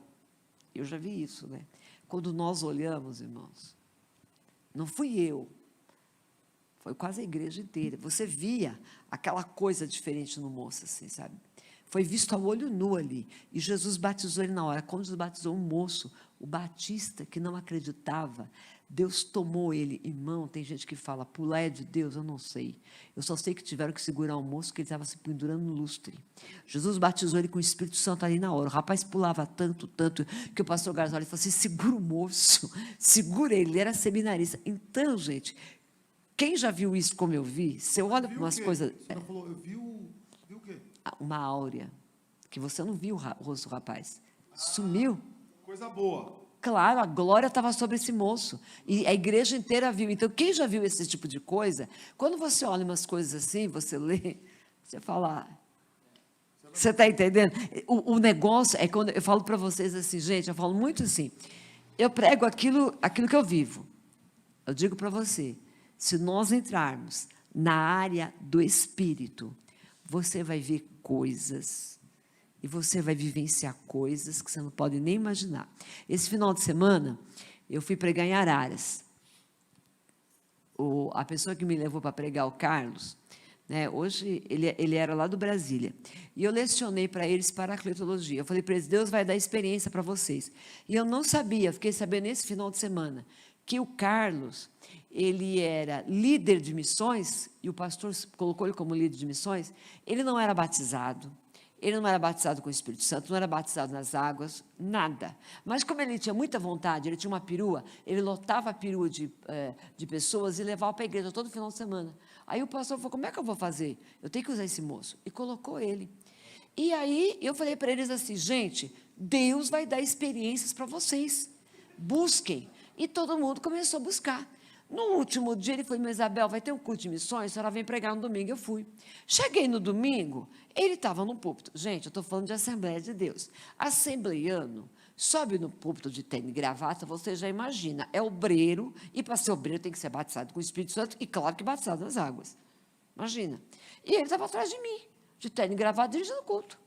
eu já vi isso, né? Quando nós olhamos, irmãos, não fui eu, foi quase a igreja inteira. Você via aquela coisa diferente no moço, assim, sabe? Foi visto a olho nu ali. E Jesus batizou ele na hora. Quando Jesus batizou o moço, o batista, que não acreditava, Deus tomou ele. Irmão, tem gente que fala, pular é de Deus, eu não sei. Eu só sei que tiveram que segurar o moço, que ele estava se pendurando no lustre. Jesus batizou ele com o Espírito Santo ali na hora. O rapaz pulava tanto, que o pastor Garzoli falou assim, segura o moço, segura ele era seminarista. Então, gente, quem já viu isso como eu vi, você olha para umas coisas... Você falou, eu vi o quê? Uma áurea, que você não viu o rosto do rapaz. Sumiu. Coisa boa. Claro, a glória estava sobre esse moço. E a igreja inteira viu. Então, quem já viu esse tipo de coisa, quando você olha umas coisas assim, você lê, você fala... Você está entendendo? O negócio é quando eu falo para vocês assim, gente, eu falo muito assim, eu prego aquilo que eu vivo. Eu digo para você, se nós entrarmos na área do Espírito, você vai ver coisas e você vai vivenciar coisas que você não pode nem imaginar. Esse final de semana, eu fui pregar em Araras. A pessoa que me levou para pregar, o Carlos, né, hoje ele era lá do Brasília, e eu lecionei para eles paracletologia. Eu falei para eles, Deus vai dar experiência para vocês. E eu não sabia, fiquei sabendo nesse final de semana, que o Carlos, ele era líder de missões, e o pastor colocou ele como líder de missões. Ele não era batizado, ele não era batizado com o Espírito Santo, não era batizado nas águas, nada. Mas como ele tinha muita vontade, ele tinha uma perua, ele lotava a perua de pessoas e levava para a igreja todo final de semana. Aí o pastor falou, como é que eu vou fazer? Eu tenho que usar esse moço. E colocou ele. E aí eu falei para eles assim, gente, Deus vai dar experiências para vocês. Busquem. E todo mundo começou a buscar. No último dia, ele falou, Isabel, vai ter um culto de missões, a senhora vem pregar no domingo. Eu fui. Cheguei no domingo, ele estava no púlpito. Gente, eu estou falando de Assembleia de Deus. Assembleiano sobe no púlpito de terno e gravata, você já imagina, é obreiro, e para ser obreiro tem que ser batizado com o Espírito Santo, e claro que batizado nas águas. Imagina. E ele estava atrás de mim, de terno e gravata, dirigindo o culto.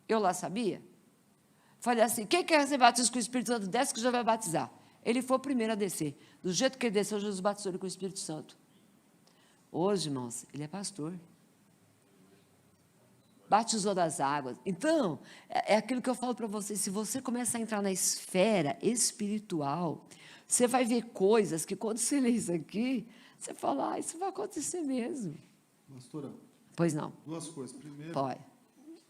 Eu lá sabia. Falei assim, quem quer ser batizado com o Espírito Santo, desce que já vai batizar. Ele foi o primeiro a descer. Do jeito que ele desceu, Jesus batizou ele com o Espírito Santo. Hoje, irmãos, ele é pastor. Batizou das águas. Então, é aquilo que eu falo para vocês, se você começa a entrar na esfera espiritual, você vai ver coisas que quando você lê isso aqui, você fala, isso vai acontecer mesmo. Pastora, Pois não. duas coisas. Primeiro, Pode.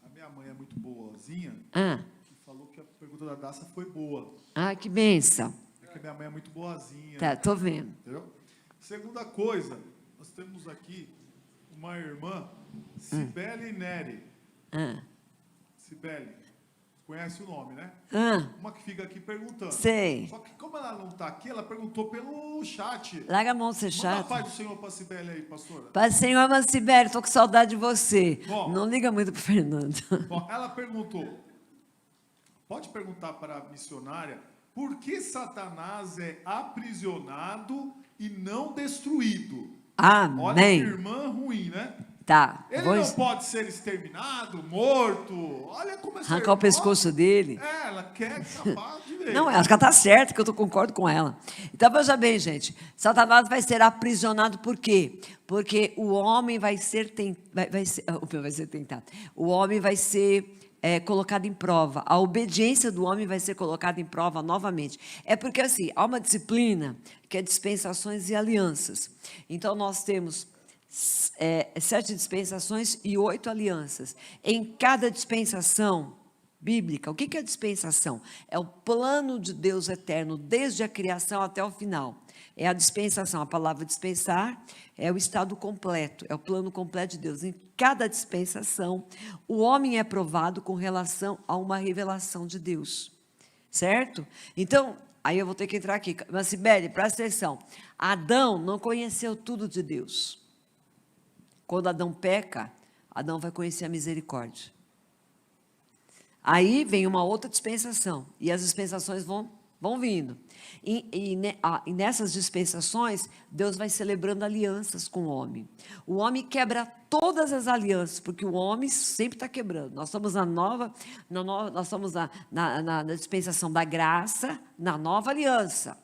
a minha mãe é muito boazinha, Ah, que falou que a pergunta da Daça foi boa. que bênção. É que a minha mãe é muito boazinha. Tá, tô vendo. Entendeu? Segunda coisa, nós temos aqui uma irmã, Cibele Neri. Ah, Cibele, conhece o nome, né? ah, Uma que fica aqui perguntando. sei. Só que como ela não está aqui, ela perguntou pelo chat. Larga a mão de ser Manda a chato. paz do Senhor para a Cibele aí, pastora. Pai, Senhor, Mancibério, estou com saudade de você. Bom. Não liga muito para o Fernando. Bom, ela perguntou, pode perguntar para a missionária, por que Satanás é aprisionado e não destruído? Olha que Amém. irmã ruim, né? Tá. Ele Vou não pode ser exterminado, morto. Olha como essa arrancar o irmã- pescoço dele. É, ela quer escapar de vez. Não, acho que ela está certa, que eu concordo com ela. Então, veja bem, gente. Satanás vai ser aprisionado por quê? Porque o homem vai ser tentado. O homem vai ser colocado em prova. A obediência do homem vai ser colocada em prova novamente. É porque, assim, há uma disciplina que é dispensações e alianças. Então, nós temos 7 dispensações e 8 alianças. Em cada dispensação bíblica, o que é dispensação? É o plano de Deus eterno, desde a criação até o final. É a dispensação, a palavra dispensar é o estado completo, é o plano completo de Deus. Em cada dispensação, o homem é provado com relação a uma revelação de Deus. Certo? Então, aí eu vou ter que entrar aqui. Mas, Sibeli, presta atenção. Adão não conheceu tudo de Deus. Quando Adão peca, Adão vai conhecer a misericórdia. Aí vem uma outra dispensação, e as dispensações vão vindo. E nessas dispensações, Deus vai celebrando alianças com o homem. O homem quebra todas as alianças, porque o homem sempre está quebrando. Nós estamos nós estamos na dispensação da graça, na nova aliança.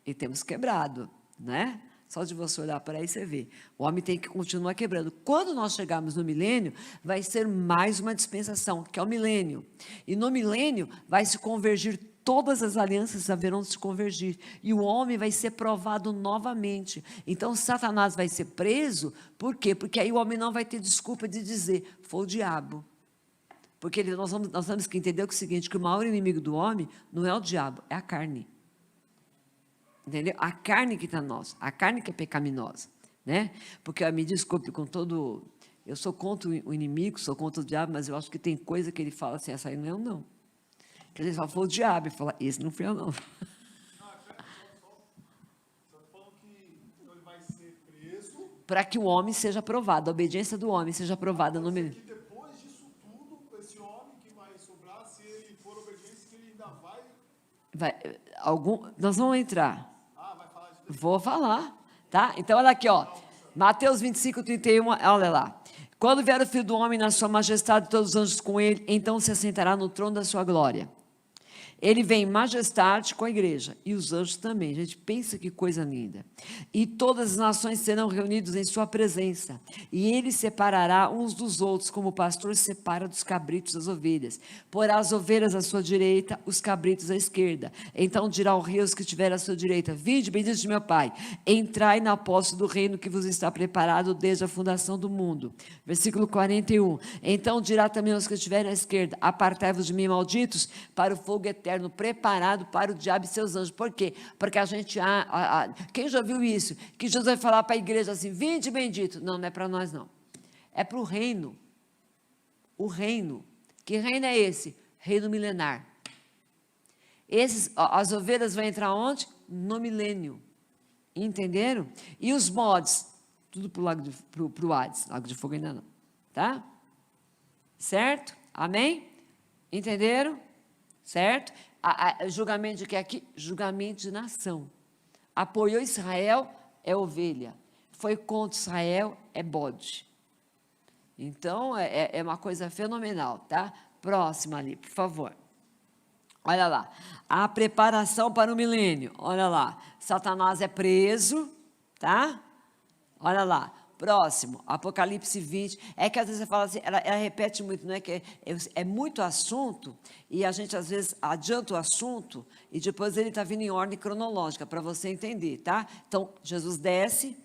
E temos quebrado, né? Só de você olhar para aí, você vê. O homem tem que continuar quebrando. Quando nós chegarmos no milênio, vai ser mais uma dispensação, que é o milênio. E no milênio, vai se convergir, todas as alianças haverão de se convergir. E o homem vai ser provado novamente. Então, Satanás vai ser preso, por quê? Porque aí o homem não vai ter desculpa de dizer, foi o diabo. Porque nós temos que entender o seguinte, que o maior inimigo do homem não é o diabo, é a carne. Entendeu? A carne que está nossa, a carne que é pecaminosa, né? Porque, me desculpe, eu sou contra o inimigo, sou contra o diabo, mas eu acho que tem coisa que ele fala assim, essa aí não é eu, não. Que ele fala, foi o diabo, e fala, esse não foi eu, não. Você está falando que ele vai ser preso. Para que o homem seja aprovado, a obediência do homem seja aprovada no meio. Que depois disso tudo, esse homem que vai sobrar, se ele for obediente, que ele ainda vai. Nós vamos entrar. Vai falar isso. Vou falar, tá? Então, olha aqui, ó. Mateus 25, 31, olha lá. Quando vier o Filho do Homem na sua majestade e todos os anjos com ele, então se assentará no trono da sua glória. Ele vem em majestade com a igreja, e os anjos também. Gente, pensa que coisa linda. E todas as nações serão reunidas em sua presença, e ele separará uns dos outros, como o pastor separa dos cabritos das ovelhas. Porá as ovelhas à sua direita, os cabritos à esquerda. Então dirá ao rei aos que estiver à sua direita: vinde, bendito de meu Pai, entrai na posse do reino que vos está preparado desde a fundação do mundo. Versículo 41. Então dirá também aos que estiverem à esquerda: apartai-vos de mim, malditos, para o fogo eterno, preparado para o diabo e seus anjos. Por quê? Porque a gente... quem já viu isso? Que Jesus vai falar para a igreja assim: vinde bendito. Não, não é para nós, não. É para o reino. O reino. Que reino é esse? Reino milenar. As ovelhas vão entrar onde? No milênio. Entenderam? E os bodes? Tudo para o Hades. Lago de fogo ainda não. Tá? Certo? Amém? Entenderam? Certo? Julgamento de que aqui? Julgamento de nação. Apoiou Israel, é ovelha. Foi contra Israel, é bode. Então, é uma coisa fenomenal, tá? Próxima ali, por favor. Olha lá. A preparação para o milênio. Olha lá. Satanás é preso, tá? Olha lá. Próximo, Apocalipse 20. É que às vezes você fala assim, ela repete muito, não é que é muito assunto, e a gente às vezes adianta o assunto, e depois ele está vindo em ordem cronológica, para você entender, tá? Então, Jesus desce,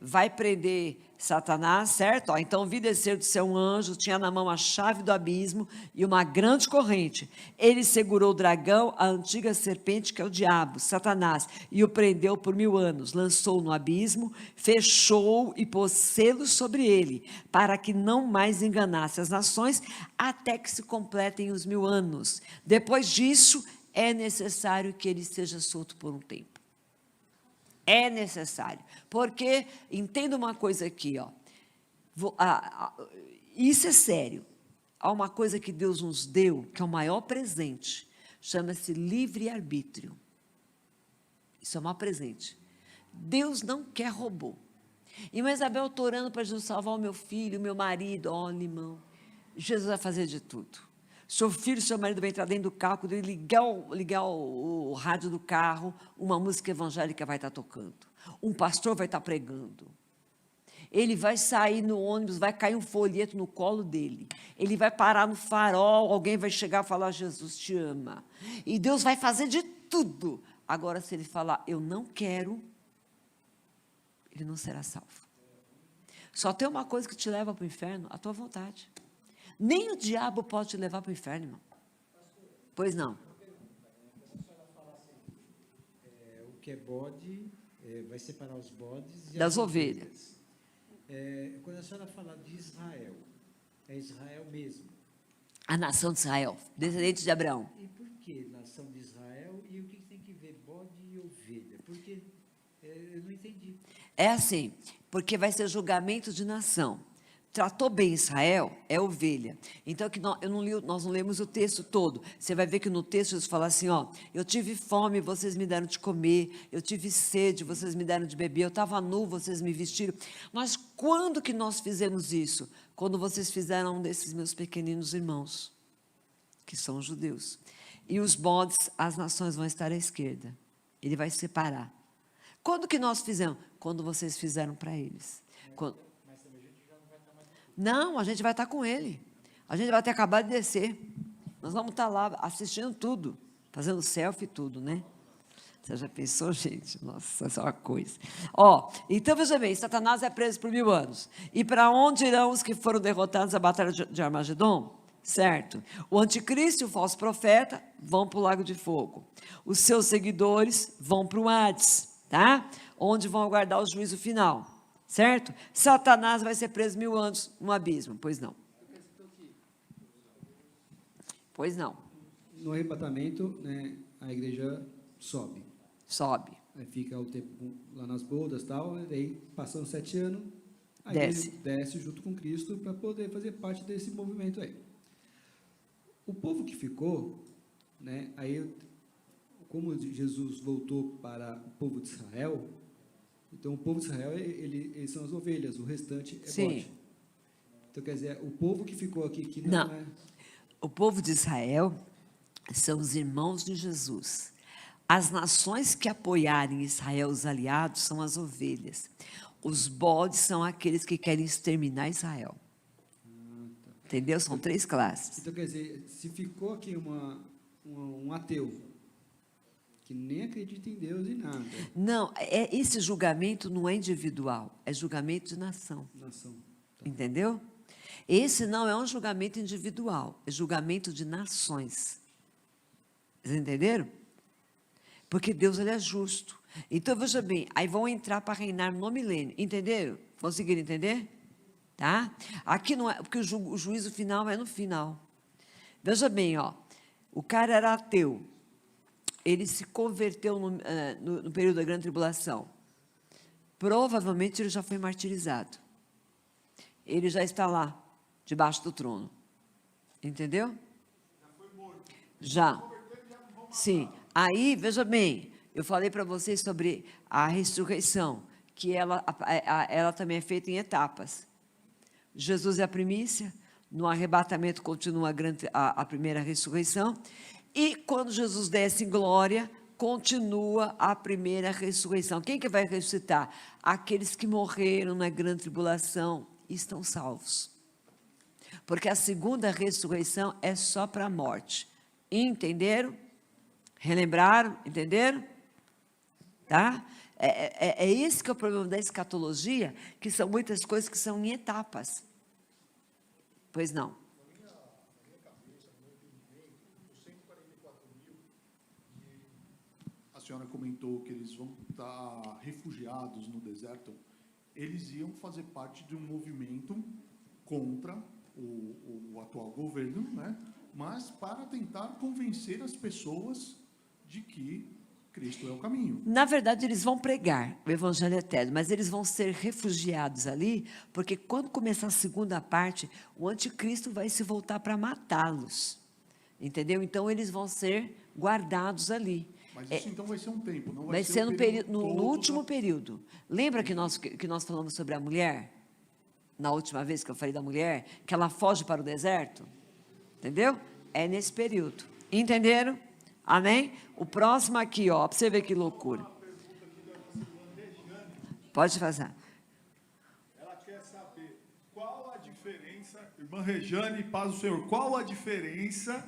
vai prender Satanás, certo? Ó, então vi descer do céu um anjo, tinha na mão a chave do abismo e uma grande corrente. Ele segurou o dragão, a antiga serpente, que é o diabo, Satanás, e o prendeu por 1000 anos. Lançou-o no abismo, fechou-o e pôs selos sobre ele, para que não mais enganasse as nações, até que se completem os 1000 anos. Depois disso, é necessário que ele seja solto por um tempo. É necessário, porque, entenda uma coisa aqui, ó, isso é sério. Há uma coisa que Deus nos deu, que é o maior presente, chama-se livre-arbítrio. Isso é o maior presente. Deus não quer robô. Irmã Isabel, estou orando para Jesus salvar o meu filho, o meu marido. Olha, irmão, Jesus vai fazer de tudo. Seu filho, seu marido vai entrar dentro do carro, quando ele ligar o rádio do carro, uma música evangélica vai estar tocando. Um pastor vai estar pregando. Ele vai sair no ônibus, vai cair um folheto no colo dele. Ele vai parar no farol, alguém vai chegar e falar: Jesus te ama. E Deus vai fazer de tudo. Agora, se ele falar: eu não quero, ele não será salvo. Só tem uma coisa que te leva para o inferno: a tua vontade. Nem o diabo pode te levar para o inferno, irmão. Pois não. A senhora fala assim, o que é bode, vai separar os bodes e das as ovelhas. Quando a senhora fala de Israel, é Israel mesmo. A nação de Israel, descendente de Abraão. E por que nação de Israel e o que tem que ver bode e ovelha? Porque eu não entendi. É assim, porque vai ser julgamento de nação. Tratou bem Israel, é ovelha. Então, que nós não lemos o texto todo. Você vai ver que no texto Jesus fala assim, ó: eu tive fome, vocês me deram de comer. Eu tive sede, vocês me deram de beber. Eu estava nu, vocês me vestiram. Mas quando que nós fizemos isso? Quando vocês fizeram um desses meus pequeninos irmãos, que são judeus. E os bodes, as nações vão estar à esquerda. Ele vai separar. Quando que nós fizemos? Quando vocês fizeram para eles. Não, a gente vai estar com ele. A gente vai ter acabado de descer. Nós vamos estar lá assistindo tudo, fazendo selfie e tudo, né? Você já pensou, gente? Nossa, essa é uma coisa. Ó, então veja bem, Satanás é preso por 1000 anos. E para onde irão os que foram derrotados na batalha de Armagedon? Certo. O anticristo e o falso profeta vão para o lago de fogo. Os seus seguidores vão para o Hades, tá? Onde vão aguardar o juízo final. Certo? Satanás vai ser preso 1000 anos no abismo. Pois não. Pois não. No arrebatamento, né, a igreja sobe. Sobe. Aí fica o tempo lá nas bodas e tal, e daí, passando 7 anos, a Desce. igreja desce junto com Cristo para poder fazer parte desse movimento aí. O povo que ficou, né, aí, como Jesus voltou para o povo de Israel, então o povo de Israel, eles são as ovelhas, o restante é Sim. bode. Então, quer dizer, o povo que ficou aqui, que Não. não é... O povo de Israel são os irmãos de Jesus. As nações que apoiarem Israel, os aliados, são as ovelhas. Os bodes são aqueles que querem exterminar Israel. Entendeu? São 3 classes. Então, quer dizer, se ficou aqui um ateu, que nem acredita em Deus e nada, Não, esse julgamento não é individual, é julgamento de nação. nação. Entendeu? Esse não é um julgamento individual, é julgamento de nações. Vocês entenderam? Porque Deus, ele é justo. Então, veja bem, aí vão entrar para reinar no milênio. Entenderam? Conseguiram entender? Tá? Aqui não é, porque o juízo final é no final. Veja bem, ó, o cara era ateu. Ele se converteu no período da grande tribulação. Provavelmente ele já foi martirizado. Ele já está lá, debaixo do trono. Entendeu? Já foi morto. Já. Convertendo, já não vão matar. Sim. Aí, veja bem, eu falei para vocês sobre a ressurreição, que ela também é feita em etapas. Jesus é a primícia, no arrebatamento continua a primeira ressurreição, e quando Jesus desce em glória, continua a primeira ressurreição. Quem que vai ressuscitar? Aqueles que morreram na grande tribulação e estão salvos. Porque a segunda ressurreição é só para a morte. Entenderam? Relembraram? Entenderam? Tá? É esse que é o problema da escatologia, que são muitas coisas que são em etapas. Pois não. Na minha cabeça, no meu entendimento, os 144 mil, que a senhora comentou que eles vão estar refugiados no deserto, eles iam fazer parte de um movimento contra o atual governo, né? Mas para tentar convencer as pessoas de que Cristo é o caminho. Na verdade, eles vão pregar o Evangelho eterno, mas eles vão ser refugiados ali, porque quando começar a segunda parte, o anticristo vai se voltar para matá-los. Entendeu? Então, eles vão ser guardados ali. Mas isso então vai ser um tempo, não Vai ser o no período no todo último da- período. Lembra que nós falamos sobre a mulher? Na última vez que eu falei da mulher, que ela foge para o deserto? Entendeu? É nesse período. Entenderam? Amém? O próximo aqui, ó, para você ver que loucura. Pode fazer. Ela quer saber qual a diferença, irmã Rejane, paz do Senhor, qual a diferença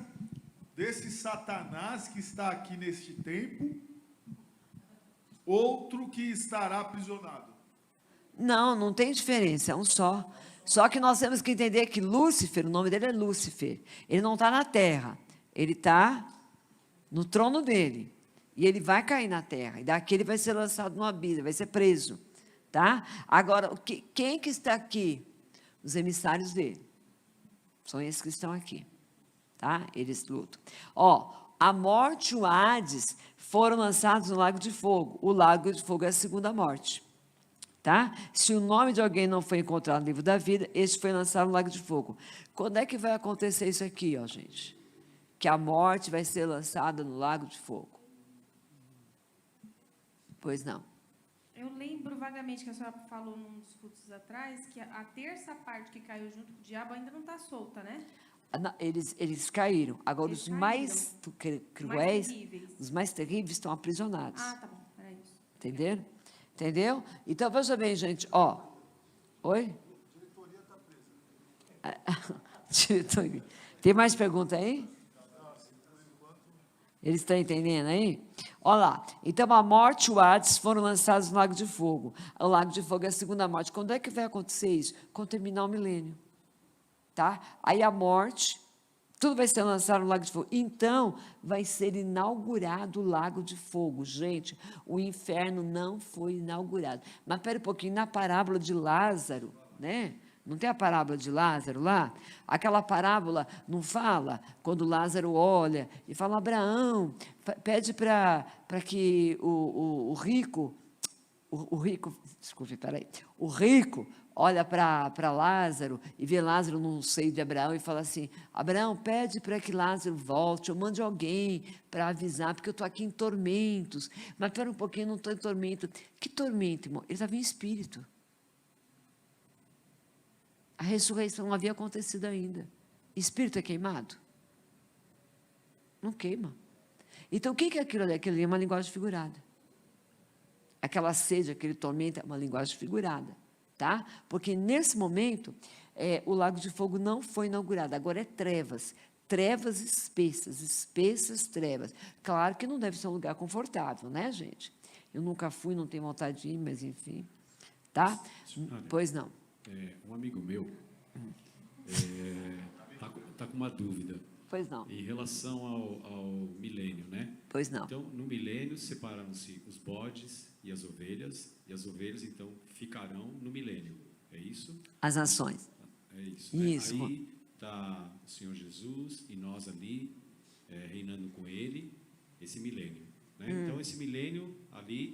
desse Satanás que está aqui neste tempo, outro que estará aprisionado? Não, não tem diferença, é um só. Só que nós temos que entender que Lúcifer, o nome dele é Lúcifer, ele não está na terra, ele está no trono dele. E ele vai cair na terra, e daqui ele vai ser lançado no abismo, vai ser preso. Tá? Agora, quem que está aqui? Os emissários dele. São esses que estão aqui. Tá? Eles lutam. Ó, a morte e o Hades foram lançados no lago de fogo. O lago de fogo é a segunda morte. Tá? Se o nome de alguém não foi encontrado no livro da vida, esse foi lançado no lago de fogo. Quando é que vai acontecer isso aqui, ó, gente? Que a morte vai ser lançada no lago de fogo. Pois não. Eu lembro vagamente que a senhora falou num dos cultos atrás que a terça parte que caiu junto com o diabo ainda não está solta, né? Eles caíram. Agora, Eles os mais cruéis, terríveis. os mais terríveis estão aprisionados. Ah, tá bom, era isso. Entenderam? Entendeu? Então, veja bem, gente, ó. Oi? Diretoria. Tem mais pergunta aí? Eles estão entendendo aí? Olha lá. Então, a morte e o Hades foram lançados no lago de fogo. O lago de fogo é a segunda morte. Quando é que vai acontecer isso? Quando terminar o milênio. Tá? Aí a morte, tudo vai ser lançado no lago de fogo. Então, vai ser inaugurado o lago de fogo. Gente, o inferno não foi inaugurado. Mas, espera um pouquinho, na parábola de Lázaro, né? Não tem a parábola de Lázaro lá? Aquela parábola não fala? Quando Lázaro olha e fala, Abraão, pede para que o rico, desculpe, peraí, o rico olha para Lázaro e vê Lázaro no seio de Abraão e fala assim, Abraão, pede para que Lázaro volte, ou mande alguém para avisar, porque eu estou aqui em tormentos. Mas espera um pouquinho, não estou em tormento. Que tormento, irmão? Ele estava em espírito. A ressurreição não havia acontecido ainda. Espírito é queimado? Não queima. Então, o que é aquilo ali? Aquilo ali é uma linguagem figurada. Aquela sede, aquele tormento é uma linguagem figurada. Tá? Porque, nesse momento, o lago de fogo não foi inaugurado. Agora é trevas. Trevas espessas, espessas trevas. Claro que não deve ser um lugar confortável, né, gente? Eu nunca fui, não tenho vontade de ir, mas, enfim. Tá? Pois não. Um amigo meu está com uma dúvida Pois não. em relação ao milênio, né? Pois não. Então, no milênio, separaram-se os bodes e as ovelhas, então, ficarão no milênio. É isso? As nações. É isso. Né? Isso. Aí está o Senhor Jesus e nós ali, reinando com Ele, esse milênio. Né? Então, esse milênio, ali,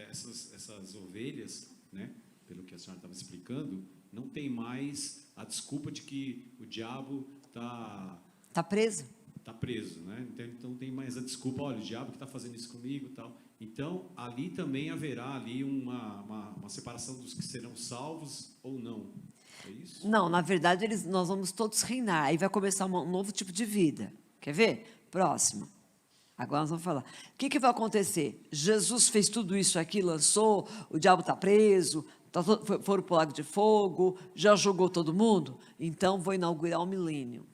essas ovelhas, né? Pelo que a senhora estava explicando, não tem mais a desculpa de que o diabo Está preso. Está preso, né? Então tem mais a desculpa, olha, o diabo que está fazendo isso comigo e tal. Então, ali também haverá ali uma separação dos que serão salvos ou não. É isso? Não, na verdade, nós vamos todos reinar. Aí vai começar um novo tipo de vida. Quer ver? Próximo. Agora nós vamos falar. O que vai acontecer? Jesus fez tudo isso aqui, lançou, o diabo está preso, foram para o lago de fogo, já jogou todo mundo? Então, vou inaugurar o milênio.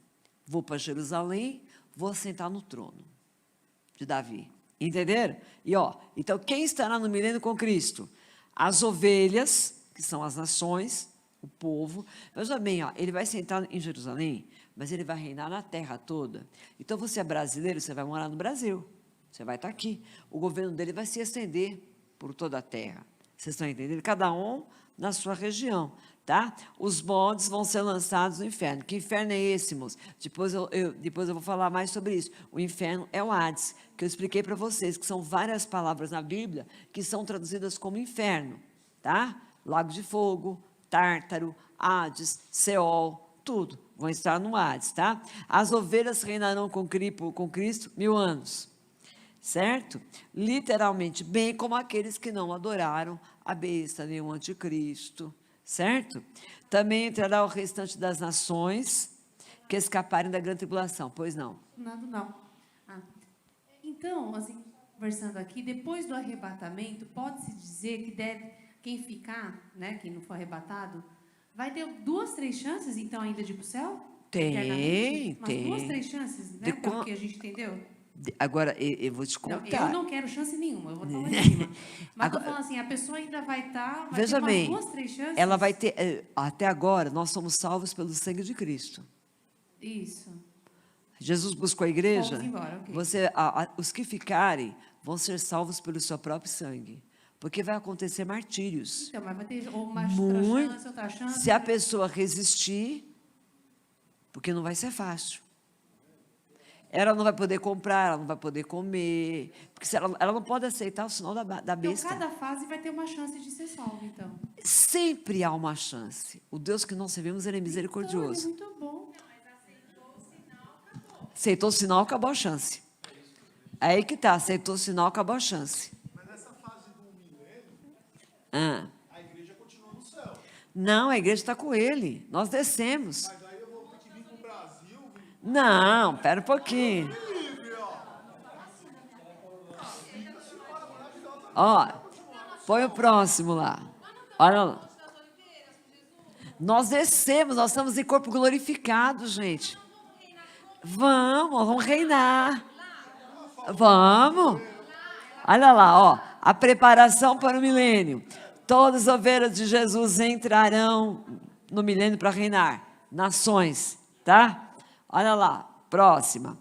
Vou para Jerusalém, vou sentar no trono de Davi. Entenderam? Então, quem estará no milênio com Cristo? As ovelhas, que são as nações, o povo. Veja bem, ele vai sentar em Jerusalém, mas ele vai reinar na terra toda. Então, você é brasileiro, você vai morar no Brasil. Você vai estar aqui. O governo dele vai se estender por toda a terra. Vocês estão entendendo? Cada um na sua região. Tá? Os bodes vão ser lançados no inferno. Que inferno é esse, moço? Depois eu vou falar mais sobre isso. O inferno é o Hades, que eu expliquei para vocês, que são várias palavras na Bíblia que são traduzidas como inferno. Tá? Lago de fogo, Tártaro, Hades, Seol, tudo. Vão estar no Hades. Tá? As ovelhas reinarão com Cristo 1000 anos. Certo? Literalmente, bem como aqueles que não adoraram a besta, nem o anticristo. Certo? Também entrará o restante das nações que escaparem da grande tribulação. Pois não? Não. Então, assim, conversando aqui, depois do arrebatamento, pode-se dizer que quem ficar, né, quem não for arrebatado, vai ter 2, 3 chances, então, ainda de ir para o céu? Tem. 2, 3 chances, né? Pelo que a gente entendeu? Agora, eu vou te contar. Não, eu não quero chance nenhuma, eu vou estar lá em cima. Mas estou falando assim, a pessoa ainda vai estar, veja ter bem, umas 2, 3 chances. Ela vai ter, até agora, nós somos salvos pelo sangue de Cristo. Isso. Jesus buscou a igreja. Vamos embora, ok. Os que ficarem vão ser salvos pelo seu próprio sangue. Porque vai acontecer martírios. Então, mas vai ter uma outra chance. Se a pessoa resistir, porque não vai ser fácil. Ela não vai poder comprar, ela não vai poder comer, porque ela não pode aceitar o sinal da besta. Então, cada fase vai ter uma chance de ser salvo, então. Sempre há uma chance. O Deus que nós servimos, ele é misericordioso. Então, muito bom. Aceitou o sinal, acabou a chance. Aí que está, aceitou o sinal, acabou a chance. Mas nessa fase do milênio, a igreja continua no céu. Não, a igreja está com ele. Nós descemos. Mas aí eu vou ter que vir para o Brasil. Não, pera um pouquinho. Põe o próximo lá. Olha lá. Nós descemos, nós estamos em corpo glorificado, gente. Vamos reinar. Vamos. Olha lá, a preparação para o milênio. Todas as ovelhas de Jesus entrarão no milênio para reinar. Nações, tá? Olha lá, próxima.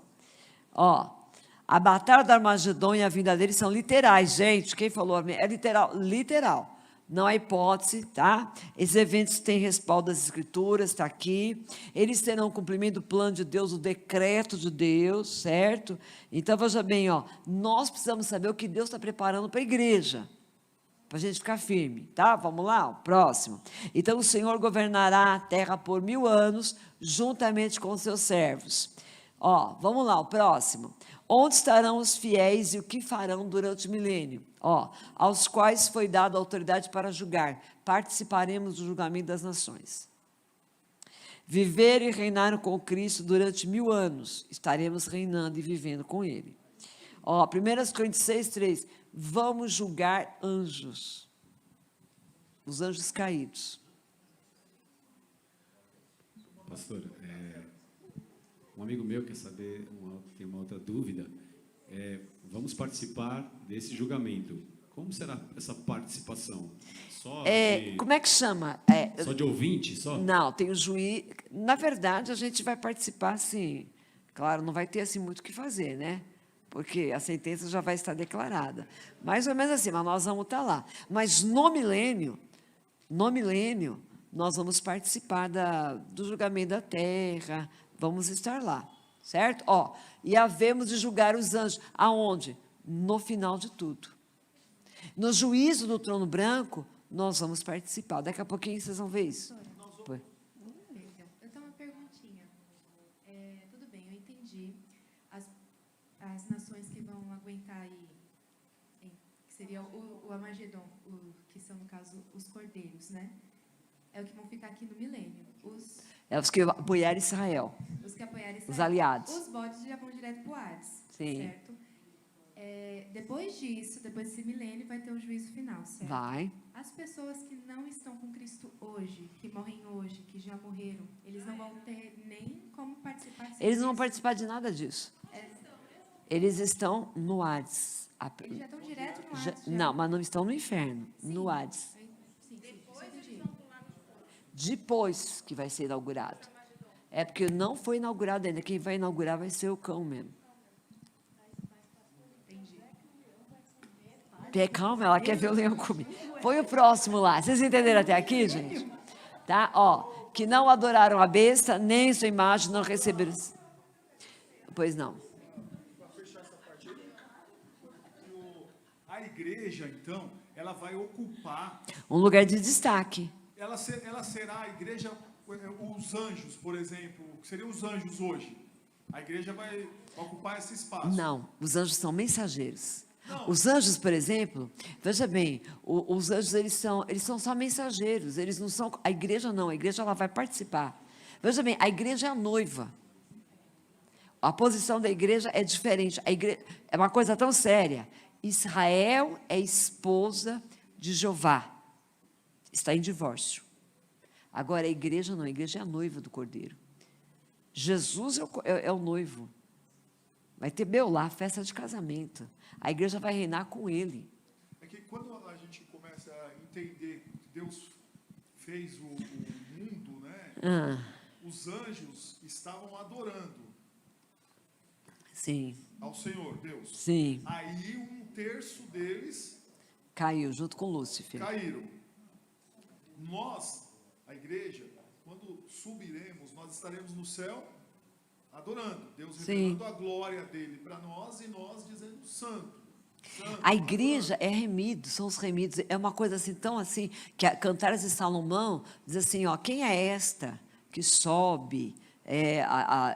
A batalha do Armagedon e a vinda dele são literais, gente. Quem falou é literal, literal. Não há hipótese, tá? Esses eventos têm respaldo das Escrituras, está aqui. Eles terão cumprimento do plano de Deus, o decreto de Deus, certo? Então, veja bem, nós precisamos saber o que Deus está preparando para a igreja, para a gente ficar firme, tá? Vamos lá, o próximo. Então, o Senhor governará a terra por 1000 anos, juntamente com os seus servos. Vamos lá, o próximo. Onde estarão os fiéis e o que farão durante o milênio? Aos quais foi dada autoridade para julgar. Participaremos do julgamento das nações. Viver e reinar com Cristo durante 1000 anos. Estaremos reinando e vivendo com Ele. Ó, 1 Coríntios 6:3. Vamos julgar anjos. Os anjos caídos. Pastor, um amigo meu quer saber, tem uma outra dúvida. Vamos participar desse julgamento. Como será essa participação? Só Como é que chama? só de ouvinte? Só? Não, tem o juiz. Na verdade, a gente vai participar, sim. Claro, não vai ter assim muito o que fazer, né? Porque a sentença já vai estar declarada. Mais ou menos assim, mas nós vamos estar lá. Mas no milênio, nós vamos participar do julgamento da terra, vamos estar lá, certo? Ó, e havemos de julgar os anjos. Aonde? No final de tudo. No juízo do trono branco, nós vamos participar. Daqui a pouquinho vocês vão ver isso. Foi. Eu tenho uma perguntinha. Tudo bem, eu entendi. As nações que vão aguentar aí, que seria o Armagedon, que são, no caso, os cordeiros, né? É o que vão ficar aqui no milênio. Os que apoiaram Israel. Os que apoiarem Israel. Os aliados. Os bodes já vão direto para o Hades. Sim. Certo? Depois disso, depois desse milênio, vai ter o juízo final, certo? Vai. As pessoas que não estão com Cristo hoje, que morrem hoje, que já morreram, eles não vão ter nem como participar desse Eles não vão juízo. participar de nada disso. Eles estão no Hades. Eles já estão direto no Já- Hades. já. não, mas não estão no inferno, no Hades. Sim, isso eu entendi. Depois que vai ser inaugurado. É porque não foi inaugurado ainda. Quem vai inaugurar vai ser o cão mesmo. Calma, ela quer ver o leão comigo. Põe o próximo lá. Vocês entenderam até aqui, gente? Tá? Ó, que não adoraram a besta, nem sua imagem, não receberam. Pois não. Para fechar essa parte aí, a igreja, então, ela vai ocupar, Um lugar de destaque. ela será a igreja, os anjos, por exemplo, que seriam os anjos hoje. A igreja vai ocupar esse espaço. Não, os anjos são mensageiros. Não. Os anjos, por exemplo, veja bem, os anjos eles são só mensageiros, eles não são, a igreja não, a igreja ela vai participar. Veja bem, a igreja é a noiva. A posição da igreja é diferente. A igreja, é uma coisa tão séria. Israel é esposa de Jeová. Está em divórcio. Agora, a igreja não, a igreja é a noiva do Cordeiro. Jesus é o noivo. Vai ter Beulá, festa de casamento. A igreja vai reinar com ele. É que quando a gente começa a entender que Deus fez o mundo, né? Os anjos estavam adorando Sim, ao Senhor, Deus. sim. Aí 1/3 deles Caiu junto com Lúcifer. caíram. Nós, a igreja, quando subiremos, nós estaremos no céu adorando. Deus revelando a glória dele para nós e nós dizendo santo. Santo, A igreja é remido, são os remidos. É uma coisa assim, tão assim, que a Cantares de Salomão diz assim, ó, quem é esta que sobe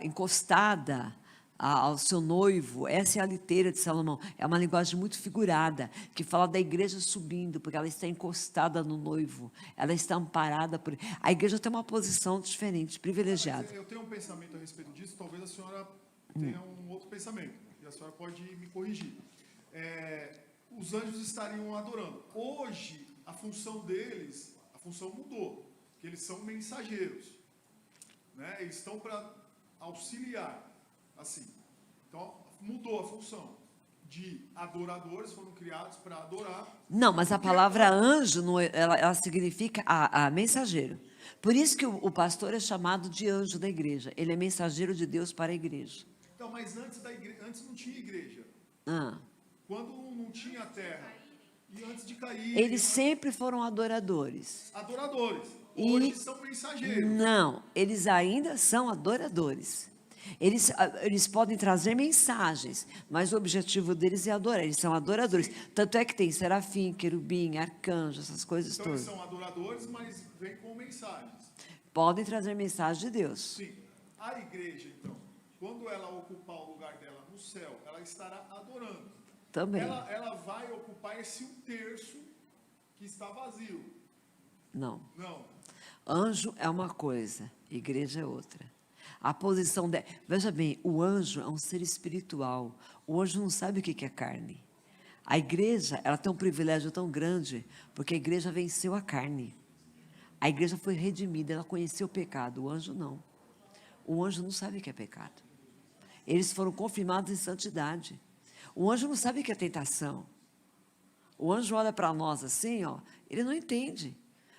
encostada ao seu noivo? Essa é a liteira de Salomão. É uma linguagem muito figurada, que fala da igreja subindo, porque ela está encostada no noivo, ela está amparada por... A igreja tem uma posição diferente, privilegiada. Eu tenho um pensamento a respeito disso, talvez a senhora tenha um outro pensamento, e a senhora pode me corrigir. Os anjos estariam adorando. Hoje, a função deles, a função mudou, que eles são mensageiros, né? Eles estão para auxiliar, assim. Então, mudou a função de adoradores, foram criados para adorar. Não, mas a palavra anjo, ela significa a mensageiro. Por isso que o pastor é chamado de anjo da igreja. Ele é mensageiro de Deus para a igreja. Então, mas antes não tinha igreja. Quando não tinha terra, e antes de cair... Eles sempre foram adoradores. Adoradores. Hoje são mensageiros. Não, eles ainda são adoradores. Eles podem trazer mensagens, mas o objetivo deles é adorar. Eles são adoradores. Tanto é que tem serafim, querubim, arcanjo, essas coisas Então, todas. eles são adoradores, mas vêm com mensagens. Podem trazer mensagem de Deus. Sim. A igreja, então, quando ela ocupar o lugar dela no céu, ela estará adorando. Também. Ela vai ocupar esse 1/3 que está vazio. Não. Não. Anjo é uma coisa, igreja é outra. A posição de... Veja bem, o anjo é um ser espiritual. O anjo não sabe o que é carne. A igreja, ela tem um privilégio tão grande, porque a igreja venceu a carne. A igreja foi redimida, ela conheceu o pecado. O anjo não. O anjo não sabe o que é pecado. Eles foram confirmados em santidade. O anjo não sabe o que é tentação. O anjo olha para nós assim, ó, ele não entende.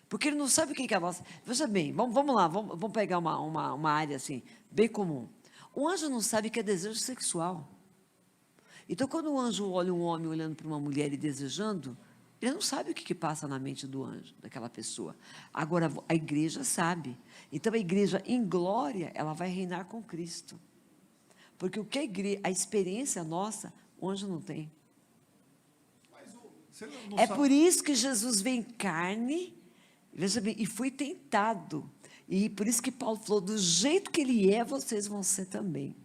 Porque ele não sabe o que é a nossa... Veja bem, vamos lá, vamos pegar uma área assim, bem comum. O anjo não sabe o que é desejo sexual. Então, quando o anjo olha um homem olhando para uma mulher e desejando, ele não sabe o que passa na mente do anjo, daquela pessoa. Agora, a igreja sabe. Então, a igreja, em glória, ela vai reinar com Cristo. Porque o que a experiência nossa, o anjo não tem. É por isso que Jesus veio em carne, veja bem, e foi tentado. E por isso que Paulo falou, do jeito que ele é, vocês vão ser também.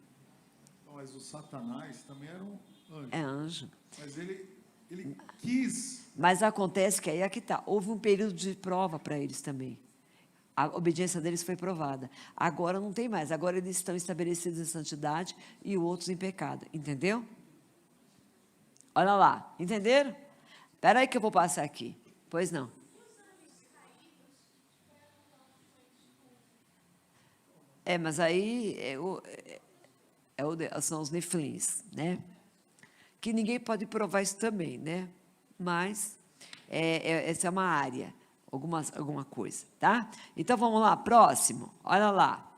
Mas o Satanás também era um anjo. É anjo. Mas ele quis... Mas acontece que aí é que está. Houve um período de prova para eles também. A obediência deles foi provada. Agora não tem mais. Agora eles estão estabelecidos em santidade e outros em pecado. Entendeu? Olha lá. Entenderam? Espera aí que eu vou passar aqui. Pois não. Mas aí são os nefilins, né? Que ninguém pode provar isso também, né? Mas essa é uma área, alguma coisa, tá? Então, vamos lá, próximo, olha lá.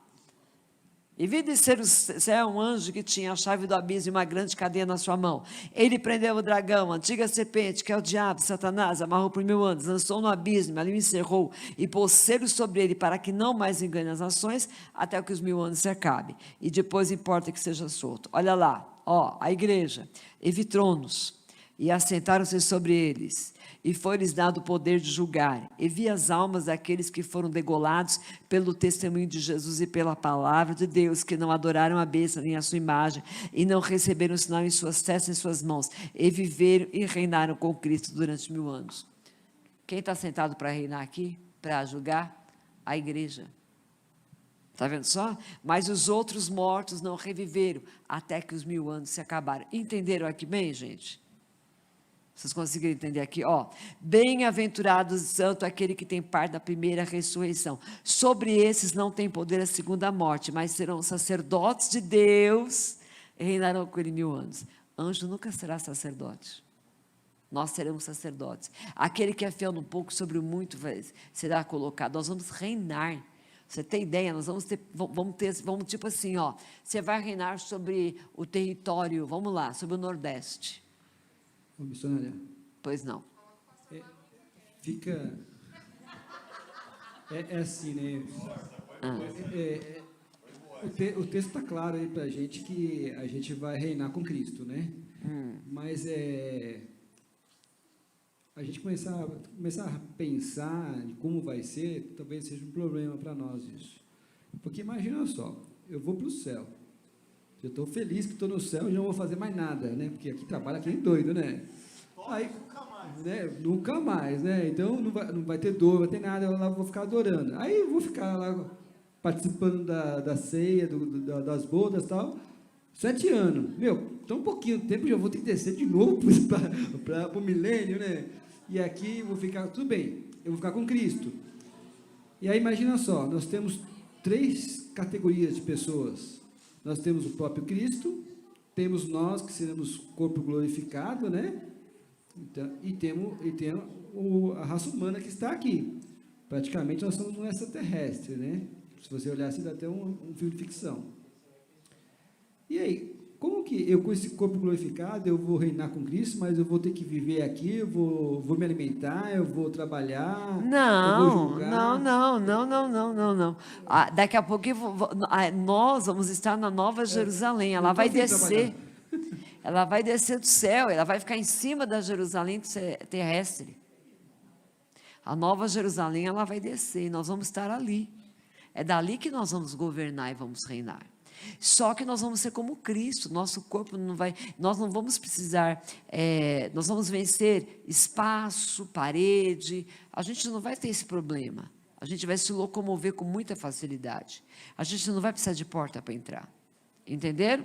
E vi descer do céu um anjo que tinha a chave do abismo e uma grande cadeia na sua mão. Ele prendeu o dragão, a antiga serpente, que é o diabo, Satanás, amarrou por 1000 anos, lançou no abismo, ali o encerrou e pôs selos sobre ele para que não mais engane as nações, até que os 1000 anos se acabem. E depois importa que seja solto. Olha lá, ó, a igreja, e vi tronos, e assentaram-se sobre eles. E foi-lhes dado o poder de julgar. E vi as almas daqueles que foram degolados pelo testemunho de Jesus e pela palavra de Deus, que não adoraram a besta nem a sua imagem, e não receberam o sinal em suas testas e em suas mãos, e viveram e reinaram com Cristo durante 1000 anos. Quem está sentado para reinar aqui, para julgar? A igreja. Está vendo só? Mas os outros mortos não reviveram, até que os 1000 anos se acabaram. Entenderam aqui bem, gente? Vocês conseguiram entender aqui? Ó, bem-aventurado o santo aquele que tem parte da primeira ressurreição. Sobre esses não tem poder a segunda morte, mas serão sacerdotes de Deus e reinarão com ele 1000 anos. Anjo nunca será sacerdote. Nós seremos sacerdotes. Aquele que é fiel no pouco, sobre o muito será colocado. Nós vamos reinar. Você tem ideia? Nós vamos tipo assim, ó, você vai reinar sobre o território, vamos lá, sobre o Nordeste. Ô, missionária. Pois não. Fica... É assim, né? O texto está claro aí para a gente que a gente vai reinar com Cristo, né? Mas a gente começar a pensar em como vai ser, talvez seja um problema para nós isso. Porque imagina só, eu vou para o céu. Eu estou feliz que estou no céu e não vou fazer mais nada, né? Porque aqui trabalha quem é doido, né? Aí, nunca mais, né? Então não vai ter dor, não vai ter nada, eu lá vou ficar adorando. Aí eu vou ficar lá participando da ceia, das bodas e tal, 7 anos. Meu, tão pouquinho tempo, já vou ter que descer de novo para o milênio, né? E aqui vou ficar, tudo bem, eu vou ficar com Cristo. E aí imagina só, nós temos 3 categorias de pessoas. Nós temos o próprio Cristo, temos nós que seremos corpo glorificado, né? Então, e temos a raça humana que está aqui. Praticamente nós somos um extraterrestre, né? Se você olhar assim, dá até um filme de ficção. E aí, como que eu com esse corpo glorificado, eu vou reinar com Cristo, mas eu vou ter que viver aqui, eu vou me alimentar, eu vou trabalhar, eu vou julgar? Não. Daqui a pouquinho nós vamos estar na Nova Jerusalém. Ela vai descer. Ela vai descer do céu, ela vai ficar em cima da Jerusalém terrestre. A Nova Jerusalém, ela vai descer, e nós vamos estar ali. É dali que nós vamos governar e vamos reinar. Só que nós vamos ser como Cristo, nosso corpo não vai, nós não vamos precisar, nós vamos vencer espaço, parede, a gente não vai ter esse problema. A gente vai se locomover com muita facilidade. A gente não vai precisar de porta para entrar. Entenderam?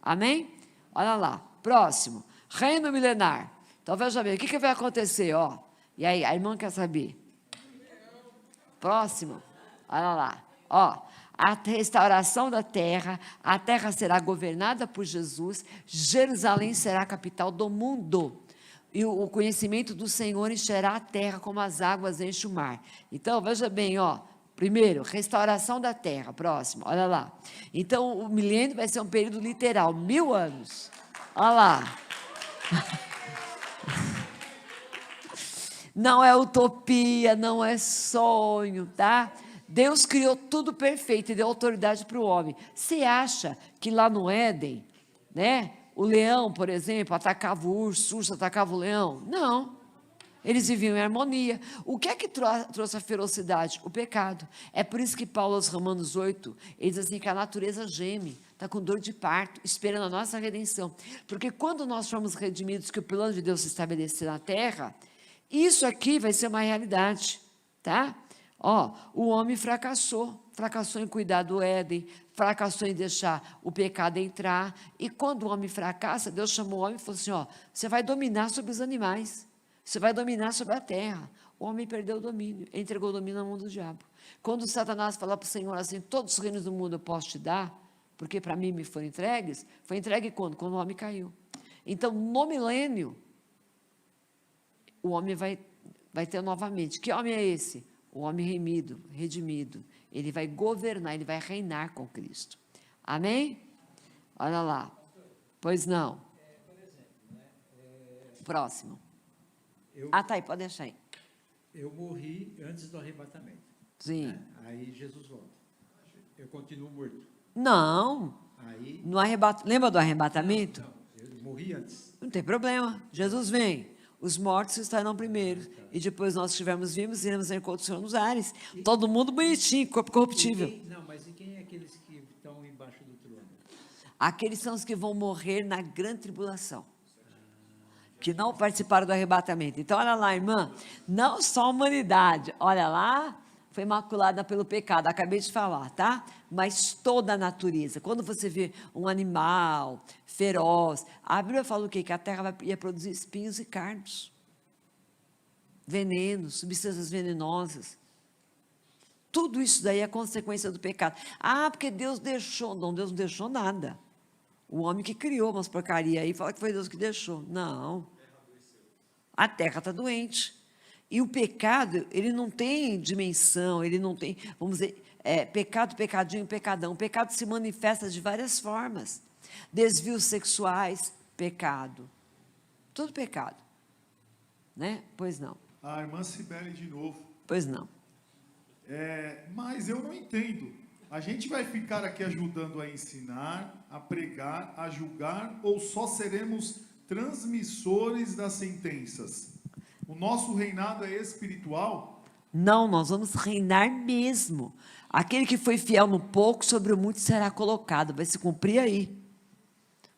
Amém? Olha lá. Próximo. Reino milenar. Então, veja bem, o que vai acontecer? Ó, e aí, a irmã quer saber? Próximo. Olha lá. Ó, a restauração da terra, a terra será governada por Jesus, Jerusalém será a capital do mundo. E o conhecimento do Senhor encherá a terra como as águas enchem o mar. Então, veja bem, ó. Primeiro, restauração da terra. Próximo, olha lá. Então, o milênio vai ser um período literal, 1000 anos. Olha lá. Não é utopia, não é sonho, tá? Deus criou tudo perfeito e deu autoridade para o homem. Você acha que lá no Éden, né? O leão, por exemplo, atacava o urso atacava o leão? Não. Eles viviam em harmonia. O que é que trouxe a ferocidade? O pecado. É por isso que Paulo, aos Romanos 8, ele diz assim que a natureza geme, está com dor de parto, esperando a nossa redenção. Porque quando nós formos redimidos, que o plano de Deus se estabelecer na terra, isso aqui vai ser uma realidade, tá? Ó, o homem fracassou em cuidar do Éden, fracassou em deixar o pecado entrar, e quando o homem fracassa, Deus chamou o homem e falou assim, ó, você vai dominar sobre os animais, você vai dominar sobre a terra. O homem perdeu o domínio, entregou o domínio na mão do diabo. Quando Satanás falou para o Senhor assim, todos os reinos do mundo eu posso te dar, porque para mim me foram entregues, foi entregue quando? Quando o homem caiu. Então, no milênio, o homem vai ter novamente. Que homem é esse? O homem redimido. Ele vai governar, ele vai reinar com Cristo. Amém? Olha lá. Pois não. Por exemplo, Próximo. Tá aí, pode deixar aí. Eu morri antes do arrebatamento. Sim. Aí Jesus volta. Eu continuo morto. Não. Aí, Lembra do arrebatamento? não, eu morri antes. Não tem problema. Jesus vem. Os mortos estarão primeiro. E depois nós que estivermos vivos, iremos encontrar o Senhor nos ares. Todo mundo bonitinho, corpo corruptível. Mas e quem é aqueles que estão embaixo do trono? Aqueles são os que vão morrer na grande tribulação, que não participaram do arrebatamento. Então, olha lá, irmã, não só a humanidade, olha lá, foi maculada pelo pecado, acabei de falar, tá? Mas toda a natureza. Quando você vê um animal feroz, a Bíblia fala o quê? Que a terra ia produzir espinhos e cardos, venenos, substâncias venenosas. Tudo isso daí é consequência do pecado. Ah, porque Deus deixou. Não, Deus não deixou nada. O homem que criou umas porcarias aí fala que foi Deus que deixou. Não. A terra está doente. E o pecado, ele não tem dimensão, ele não tem, vamos dizer, pecado, pecadinho, pecadão. O pecado se manifesta de várias formas. Desvios sexuais, pecado. Tudo pecado. Né? Pois não. A irmã Cibele de novo. Pois não. Mas eu não entendo. A gente vai ficar aqui ajudando a ensinar, a pregar, a julgar, ou só seremos transmissores das sentenças? O nosso reinado é espiritual? Não, nós vamos reinar mesmo. Aquele que foi fiel no pouco, sobre o muito será colocado. Vai se cumprir aí.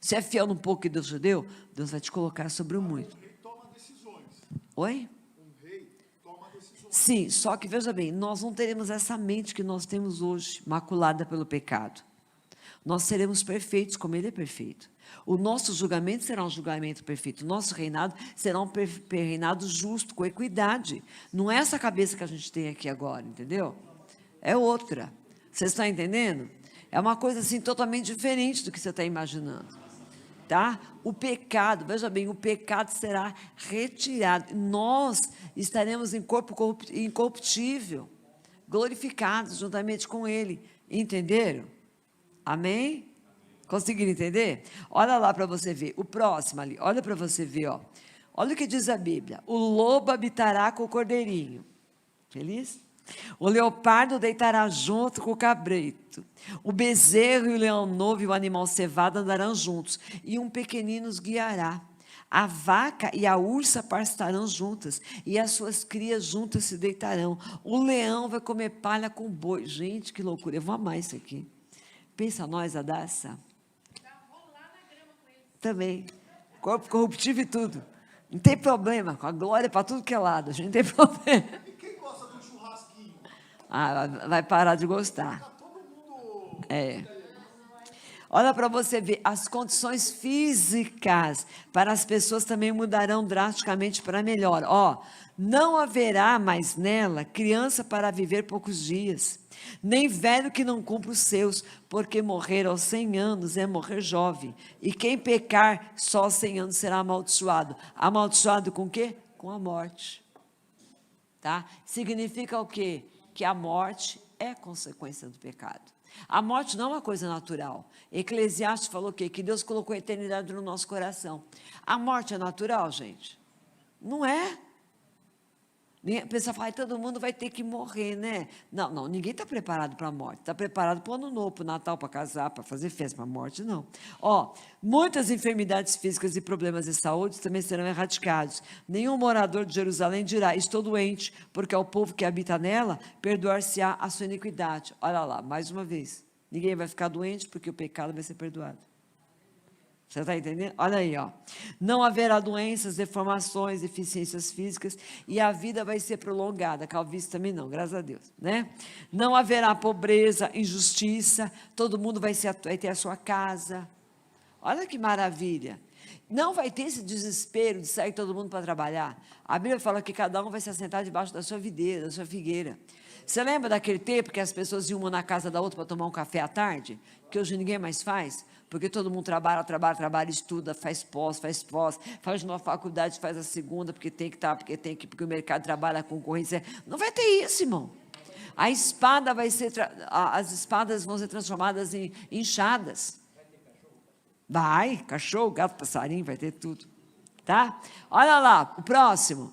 Se é fiel no pouco que Deus te deu, Deus vai te colocar sobre o muito. Um rei toma decisões. Oi? Um rei toma decisões. Sim, só que, veja bem, nós não teremos essa mente que nós temos hoje, maculada pelo pecado. Nós seremos perfeitos como Ele é perfeito. O nosso julgamento será um julgamento perfeito. O nosso reinado será um reinado justo, com equidade. Não é essa cabeça que a gente tem aqui agora, entendeu? É outra. Vocês estão entendendo? É uma coisa assim totalmente diferente do que você está imaginando. Tá? O pecado, veja bem, o pecado será retirado. Nós estaremos em corpo incorruptível, glorificados juntamente com Ele. Entenderam? Amém? Conseguiram entender? Olha lá para você ver. O próximo ali, olha para você ver. Ó. Olha o que diz a Bíblia. O lobo habitará com o cordeirinho. Feliz? O leopardo deitará junto com o cabrito. O bezerro e o leão novo e o animal cevado andarão juntos. E um pequenino os guiará. A vaca e a ursa pastarão juntas. E as suas crias juntas se deitarão. O leão vai comer palha com boi. Gente, que loucura. Eu vou amar isso aqui. Pensa nós, Adassa. Também. Corpo corruptível e tudo. Não tem problema. Com a glória para tudo que é lado. A gente não tem problema. E quem gosta de um churrasquinho? Vai parar de gostar. Olha para você ver, as condições físicas para as pessoas também mudarão drasticamente para melhor. Não haverá mais nela criança para viver poucos dias, nem velho que não cumpra os seus, porque morrer aos 100 anos é morrer jovem. E quem pecar só aos 100 anos será amaldiçoado. Amaldiçoado com o quê? Com a morte. Tá? Significa o quê? Que a morte é consequência do pecado. A morte não é uma coisa natural. Eclesiastes falou o quê? Que Deus colocou a eternidade no nosso coração. A morte é natural, gente? Não é. A pessoa fala, todo mundo vai ter que morrer, né? Não, ninguém está preparado para a morte. Está preparado para o ano novo, para o Natal, para casar, para fazer festa, para a morte, não. Muitas enfermidades físicas e problemas de saúde também serão erradicados. Nenhum morador de Jerusalém dirá, estou doente, porque ao povo que habita nela, perdoar-se-á a sua iniquidade. Olha lá, mais uma vez. Ninguém vai ficar doente, porque o pecado vai ser perdoado. Você está entendendo? Olha aí, Não haverá doenças, deformações, deficiências físicas, e a vida vai ser prolongada. Calvície também não, graças a Deus, né? Não haverá pobreza, injustiça, todo mundo vai ter a sua casa. Olha que maravilha. Não vai ter esse desespero de sair todo mundo para trabalhar. A Bíblia fala que cada um vai se assentar debaixo da sua videira, da sua figueira. Você lembra daquele tempo que as pessoas iam uma na casa da outra para tomar um café à tarde? Que hoje ninguém mais faz? Porque todo mundo trabalha, estuda, faz pós, faz uma faculdade, faz a segunda, porque o mercado trabalha, a concorrência. Não vai ter isso, irmão. As espadas vão ser transformadas em enxadas. Vai, cachorro, gato, passarinho, vai ter tudo. Tá? Olha lá, o próximo.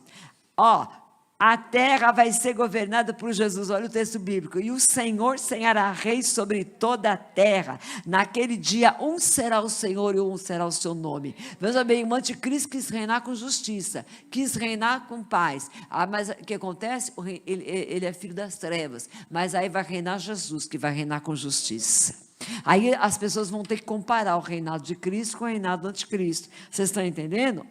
A terra vai ser governada por Jesus, olha o texto bíblico, e o Senhor será rei sobre toda a terra. Naquele dia, um será o Senhor e um será o seu nome. Veja bem, o anticristo quis reinar com justiça, quis reinar com paz. Mas o que acontece? Ele é filho das trevas, mas aí vai reinar Jesus, que vai reinar com justiça. Aí as pessoas vão ter que comparar o reinado de Cristo com o reinado do anticristo. Vocês estão entendendo?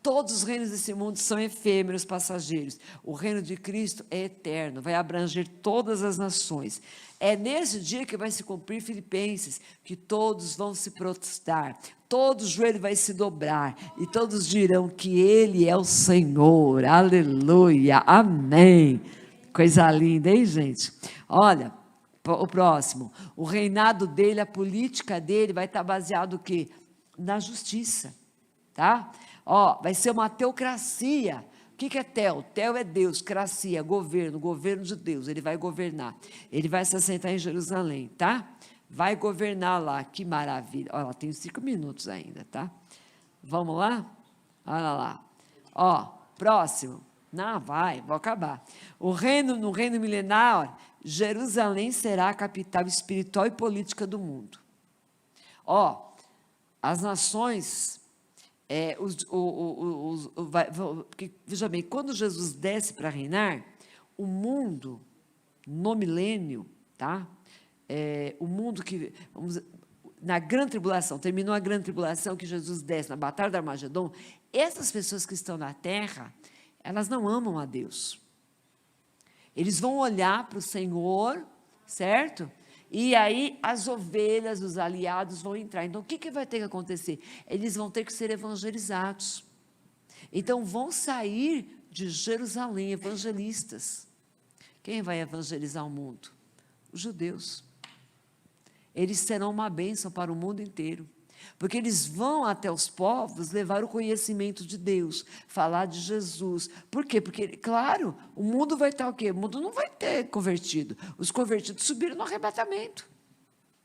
Todos os reinos desse mundo são efêmeros, passageiros. O reino de Cristo é eterno, vai abranger todas as nações. É nesse dia que vai se cumprir Filipenses, que todos vão se prostrar, todo joelho vai se dobrar, e todos dirão que Ele é o Senhor. Aleluia, amém. Coisa linda, hein, gente? Olha, o próximo. O reinado dele, a política dele vai estar baseado o quê? Na justiça, tá? Vai ser uma teocracia. O que é teo? Teo é Deus, cracia, governo de Deus. Ele vai governar. Ele vai se assentar em Jerusalém, tá? Vai governar lá, que maravilha. Olha, tem 5 minutos ainda, tá? Vamos lá? Olha lá. Próximo. Não, vou acabar. No reino milenar, Jerusalém será a capital espiritual e política do mundo. As nações... veja bem, quando Jesus desce para reinar, o mundo, no milênio, tá? O mundo que, na grande tribulação, terminou a grande tribulação, que Jesus desce na batalha do Armagedon, essas pessoas que estão na terra, elas não amam a Deus. Eles vão olhar para o Senhor, certo? E aí as ovelhas, os aliados vão entrar. Então, o que vai ter que acontecer? Eles vão ter que ser evangelizados. Então, vão sair de Jerusalém evangelistas. Quem vai evangelizar o mundo? Os judeus. Eles serão uma bênção para o mundo inteiro. Porque eles vão até os povos levar o conhecimento de Deus, falar de Jesus. Por quê? Porque, claro, o mundo vai estar o quê? O mundo não vai ter convertido. Os convertidos subiram no arrebatamento.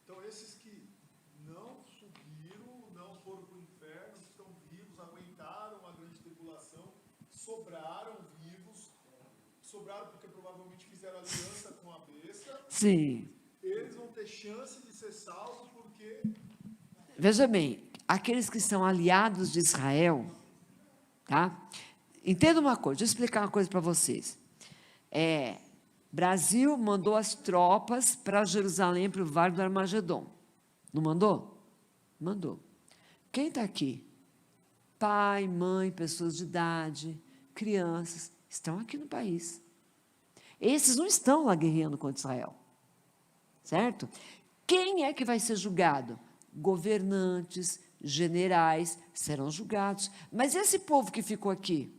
Então, esses que não subiram, não foram para o inferno, estão vivos, aguentaram a grande tribulação, sobraram vivos, sobraram porque provavelmente fizeram aliança com a besta. Sim. Eles vão ter chance de ser salvos porque... Veja bem, aqueles que são aliados de Israel, tá? Entenda uma coisa, deixa eu explicar uma coisa para vocês. Brasil mandou as tropas para Jerusalém, para o Vale do Armagedon. Não mandou? Mandou. Quem está aqui? Pai, mãe, pessoas de idade, crianças, estão aqui no país. Esses não estão lá guerreando contra Israel. Certo? Quem é que vai ser julgado? Governantes, generais serão julgados. Mas esse povo que ficou aqui?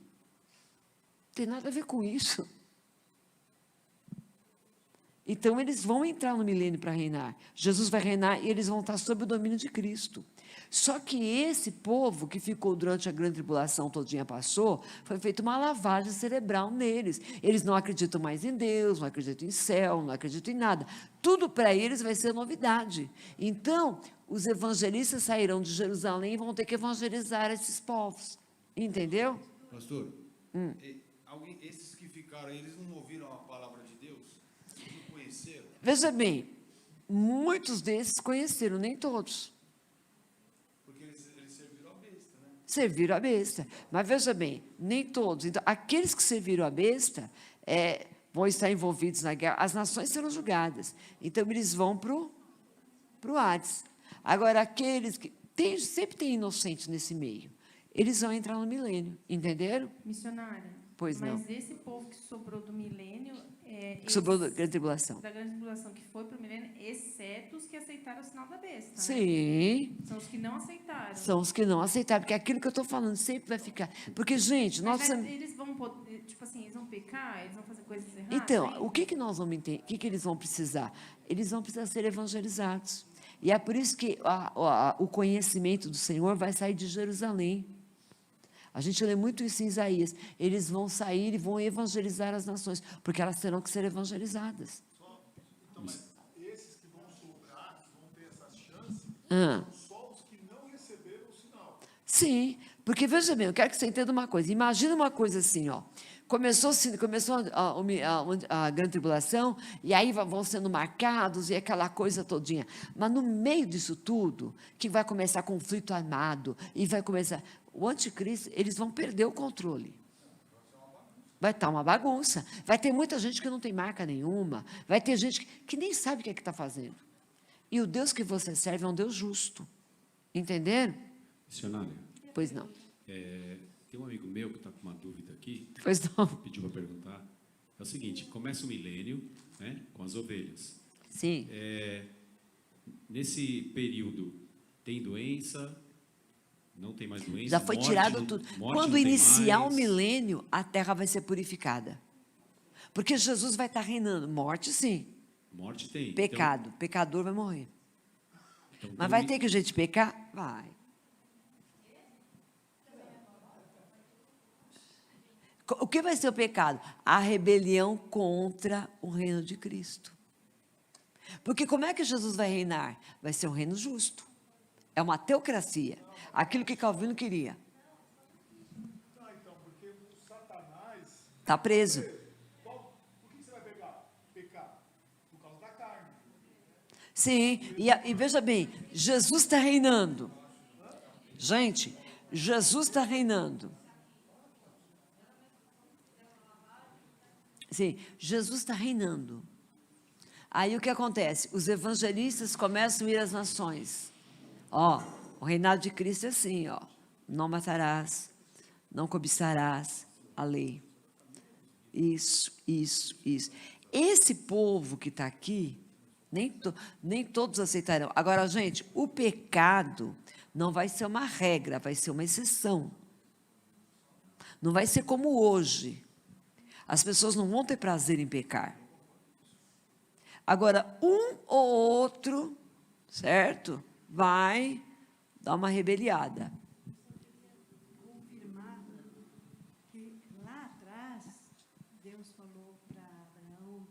Não tem nada a ver com isso. Então, eles vão entrar no milênio para reinar. Jesus vai reinar e eles vão estar sob o domínio de Cristo. Só que esse povo que ficou durante a grande tribulação todinha passou, foi feita uma lavagem cerebral neles. Eles não acreditam mais em Deus, não acreditam em céu, não acreditam em nada. Tudo para eles vai ser novidade. Então, os evangelistas sairão de Jerusalém e vão ter que evangelizar esses povos. Entendeu? Pastor, esses que ficaram aí, eles não ouviram a palavra de Deus? Eles não conheceram? Veja bem, muitos desses conheceram, nem todos. Porque eles serviram a besta, né? Serviram a besta. Mas veja bem, nem todos. Então, aqueles que serviram a besta vão estar envolvidos na guerra. As nações serão julgadas. Então, eles vão para o Hades. Agora, aqueles que... sempre tem inocentes nesse meio. Eles vão entrar no milênio. Entenderam? Missionária. Pois não. Mas esse povo que sobrou do milênio... Sobrou da grande tribulação. Da grande tribulação que foi para o milênio, exceto os que aceitaram o sinal da besta. Né? Sim. São os que não aceitaram. São os que não aceitaram, porque aquilo que eu estou falando sempre vai ficar. Porque, gente, nós... Eles vão poder, tipo assim, eles vão pecar, eles vão fazer coisas erradas? Então, o que nós vamos entender? O que eles vão precisar? Eles vão precisar ser evangelizados. E é por isso que o conhecimento do Senhor vai sair de Jerusalém. A gente lê muito isso em Isaías. Eles vão sair e vão evangelizar as nações, porque elas terão que ser evangelizadas. Então, mas esses que vão sobrar, que vão ter essas chances, são só os que não receberam o sinal. Sim, porque veja bem, eu quero que você entenda uma coisa. Imagina uma coisa assim, ó. Começou a grande tribulação, e aí vão sendo marcados, e aquela coisa todinha. Mas no meio disso tudo, que vai começar conflito armado, e vai começar... O anticristo, eles vão perder o controle. Vai estar uma bagunça. Vai ter muita gente que não tem marca nenhuma. Vai ter gente que nem sabe o que é que está fazendo. E o Deus que você serve é um Deus justo. Entenderam? Missionária. Pois não. Tem um amigo meu que está com uma dúvida aqui. Pois não. Pediu para perguntar. É o seguinte, começa o milênio, né, com as ovelhas. Sim. Nesse período, tem doença... Não tem mais doença. Já foi tirado tudo. Quando iniciar o milênio, a terra vai ser purificada. Porque Jesus vai estar reinando. Morte, sim. Morte tem. Pecado. Então, pecador vai morrer. Mas vai ter que a gente pecar? Vai. O que vai ser o pecado? A rebelião contra o reino de Cristo. Porque como é que Jesus vai reinar? Vai ser um reino justo. É uma teocracia. Aquilo que Calvino queria. Então, porque o Satanás... Está preso. Por que você vai pecar? Por causa da carne. Sim, e veja bem, Jesus está reinando. Gente, Jesus está reinando. Sim, Jesus está reinando. Aí o que acontece? Os evangelistas começam a ir às nações. O reinado de Cristo é assim, não matarás, não cobiçarás a lei. Isso. Esse povo que está aqui, nem todos aceitarão. Agora, gente, o pecado não vai ser uma regra, vai ser uma exceção. Não vai ser como hoje. As pessoas não vão ter prazer em pecar. Agora, um ou outro, certo? Vai dar uma rebeliada. Confirmar que lá atrás, Deus falou para Abraão,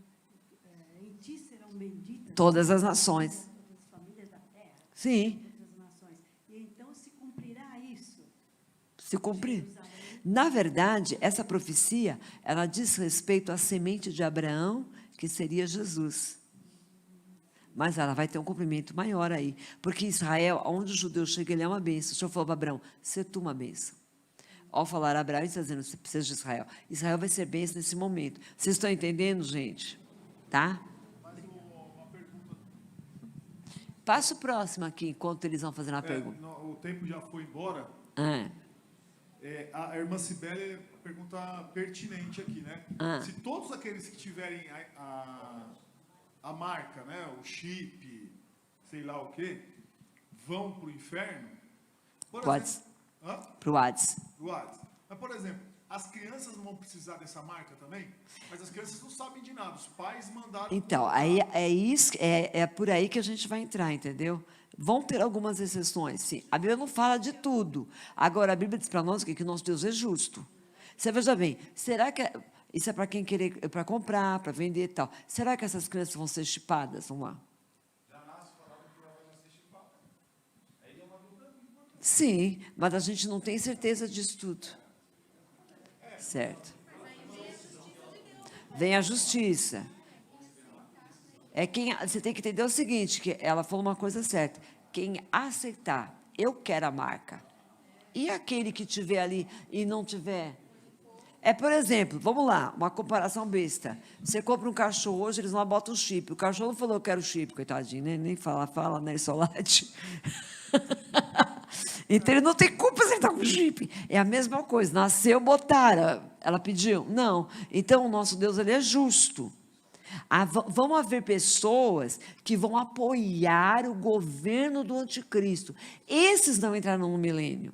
em ti serão benditas todas as nações. As famílias da terra. Sim. Todas as nações. E então se cumprirá isso. Se cumprir. Na verdade, essa profecia, ela diz respeito à semente de Abraão, que seria Jesus. Mas ela vai ter um cumprimento maior aí. Porque Israel, onde o judeu chega, ele é uma bênção. O Senhor falou para Abraão, se tu uma bênção. Ao falar Abraão, ele está dizendo, você precisa de Israel. Israel vai ser bênção nesse momento. Vocês estão entendendo, gente? Tá? Uma pergunta. Passa o próximo aqui, enquanto eles vão fazendo a pergunta. O tempo já foi embora. A irmã Cibele pergunta pertinente aqui, né? Se todos aqueles que tiverem a marca, né, o chip, sei lá o quê, vão para o inferno, por exemplo... Para o Hades. Mas, por exemplo, as crianças não vão precisar dessa marca também? Mas as crianças não sabem de nada, os pais mandaram... Então, aí é por aí que a gente vai entrar, entendeu? Vão ter algumas exceções, sim. A Bíblia não fala de tudo. Agora, a Bíblia diz para nós que nosso Deus é justo. Você veja bem, será que... Isso é para quem querer, para comprar, para vender e tal. Será que essas crianças vão ser chipadas? Vamos lá. Sim, mas a gente não tem certeza disso tudo. Certo. Vem a justiça. Você tem que entender o seguinte, que ela falou uma coisa certa. Quem aceitar, eu quero a marca. E aquele que tiver ali e não tiver? Por exemplo, vamos lá, uma comparação besta. Você compra um cachorro hoje, eles não botam o chip. O cachorro não falou, eu quero chip, coitadinho, né? Nem fala, né? Só late. Então, ele não tem culpa se ele está com chip. É a mesma coisa. Nasceu, botaram. Ela pediu? Não. Então, o nosso Deus, ele é justo. Vão haver pessoas que vão apoiar o governo do anticristo. Esses não entrarão no milênio.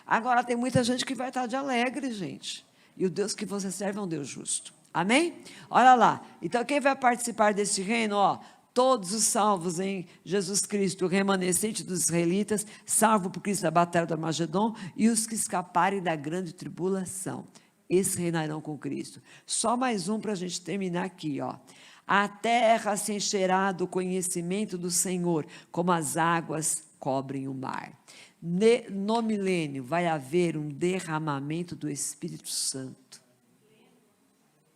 Agora, tem muita gente que vai estar de alegre, gente. E o Deus que você serve é um Deus justo. Amém? Olha lá. Então, quem vai participar desse reino, ó, todos os salvos em Jesus Cristo, o remanescente dos israelitas, salvo por Cristo da batalha do Armagedon, e os que escaparem da grande tribulação. Esses reinarão com Cristo. Só mais um para a gente terminar aqui, ó. A terra se encherá do conhecimento do Senhor, como as águas cobrem o mar. No milênio vai haver um derramamento do Espírito Santo.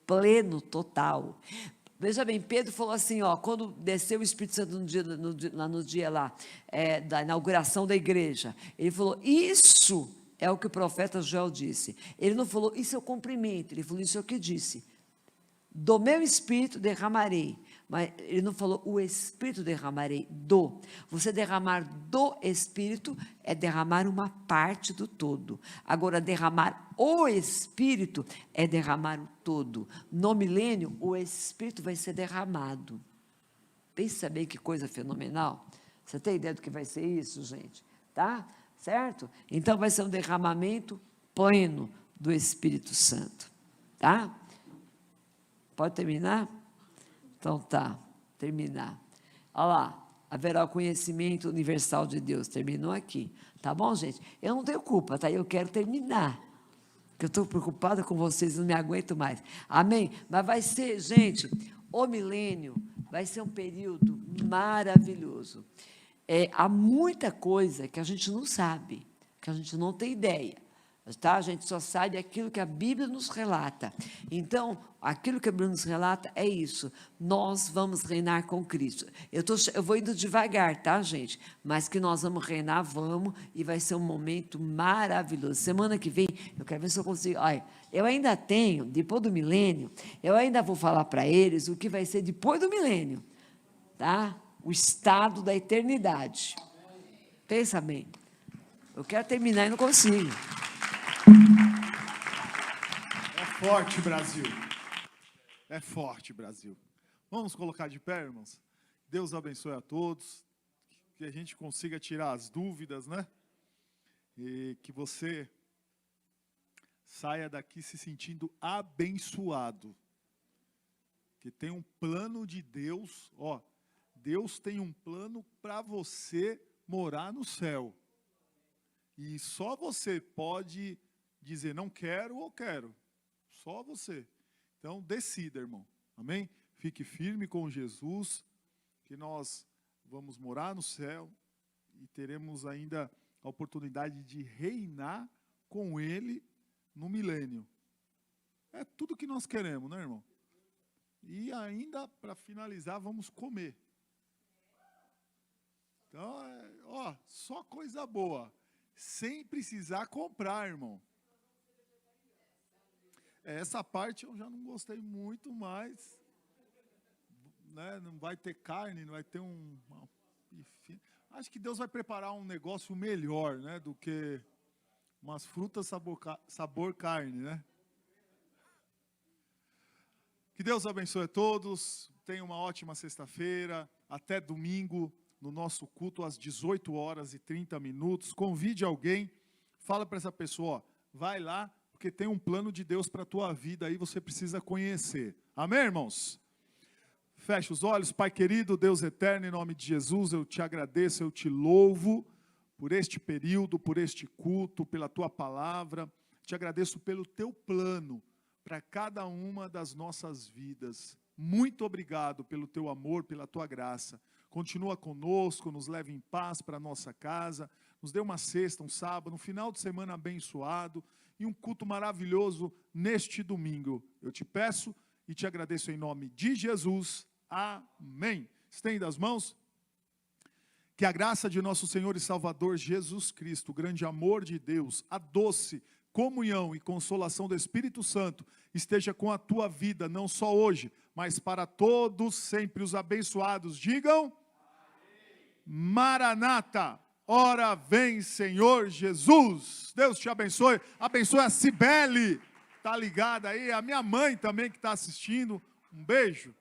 Pleno, total. Veja bem, Pedro falou assim, ó, quando desceu o Espírito Santo no dia da inauguração da igreja, ele falou, isso é o que o profeta Joel disse. Ele não falou, isso é o cumprimento, ele falou, isso é o que disse. Do meu Espírito derramarei. Mas ele não falou, o Espírito derramarei, Você derramar do Espírito é derramar uma parte do todo. Agora, derramar o Espírito é derramar o todo. No milênio, o Espírito vai ser derramado. Pensa bem que coisa fenomenal. Você tem ideia do que vai ser isso, gente? Tá? Certo? Então, vai ser um derramamento pleno do Espírito Santo. Tá? Pode terminar? Então, tá. Terminar. Olha lá. Haverá o conhecimento universal de Deus. Terminou aqui. Tá bom, gente? Eu não tenho culpa, tá? Eu quero terminar. Porque eu estou preocupada com vocês, não me aguento mais. Amém? Mas vai ser, gente, o milênio vai ser um período maravilhoso. Há muita coisa que a gente não sabe, que a gente não tem ideia. Tá? A gente só sabe aquilo que a Bíblia nos relata. Então, aquilo que a Bíblia nos relata é isso. Nós vamos reinar com Cristo. Eu vou indo devagar, tá, gente? Mas que nós vamos reinar, vamos, e vai ser um momento maravilhoso. Semana que vem, eu quero ver se eu consigo. Olha, eu ainda tenho, depois do milênio, eu ainda vou falar para eles o que vai ser depois do milênio. Tá? O estado da eternidade. Pensa bem. Eu quero terminar e não consigo. É forte, Brasil. É forte, Brasil. Vamos colocar de pé, irmãos? Deus abençoe a todos. Que a gente consiga tirar as dúvidas, né? E que você saia daqui se sentindo abençoado. Que tem um plano de Deus. Ó, Deus tem um plano para você morar no céu. E só você pode dizer não quero ou quero. Só você. Então, decida, irmão. Amém? Fique firme com Jesus, que nós vamos morar no céu e teremos ainda a oportunidade de reinar com Ele no milênio. É tudo que nós queremos, né, irmão? E ainda, para finalizar, vamos comer. Então, só coisa boa. Sem precisar comprar, irmão. Essa parte eu já não gostei muito, mas né, não vai ter carne, não vai ter enfim, acho que Deus vai preparar um negócio melhor, né, do que Umas frutas sabor carne, né? Que Deus abençoe a todos. Tenha uma ótima sexta-feira. Até domingo, no nosso culto, às 18h30. Convide alguém. Fala para essa pessoa, ó, vai lá, porque tem um plano de Deus para a tua vida aí, você precisa conhecer. Amém, irmãos? Feche os olhos. Pai querido, Deus eterno, em nome de Jesus, eu te agradeço, eu te louvo por este período, por este culto, pela tua palavra. Te agradeço pelo teu plano para cada uma das nossas vidas. Muito obrigado pelo teu amor, pela tua graça. Continua conosco, nos leve em paz para a nossa casa, nos dê uma sexta, um sábado, um final de semana abençoado e um culto maravilhoso neste domingo. Eu te peço e te agradeço em nome de Jesus. Amém. Estenda as mãos. Que a graça de nosso Senhor e Salvador Jesus Cristo, o grande amor de Deus, a doce comunhão e consolação do Espírito Santo esteja com a tua vida, não só hoje, mas para todos sempre. Os abençoados digam: Maranata, ora vem Senhor Jesus. Deus te abençoe. Abençoe a Cibele, está ligada aí, a minha mãe também que está assistindo. Um beijo.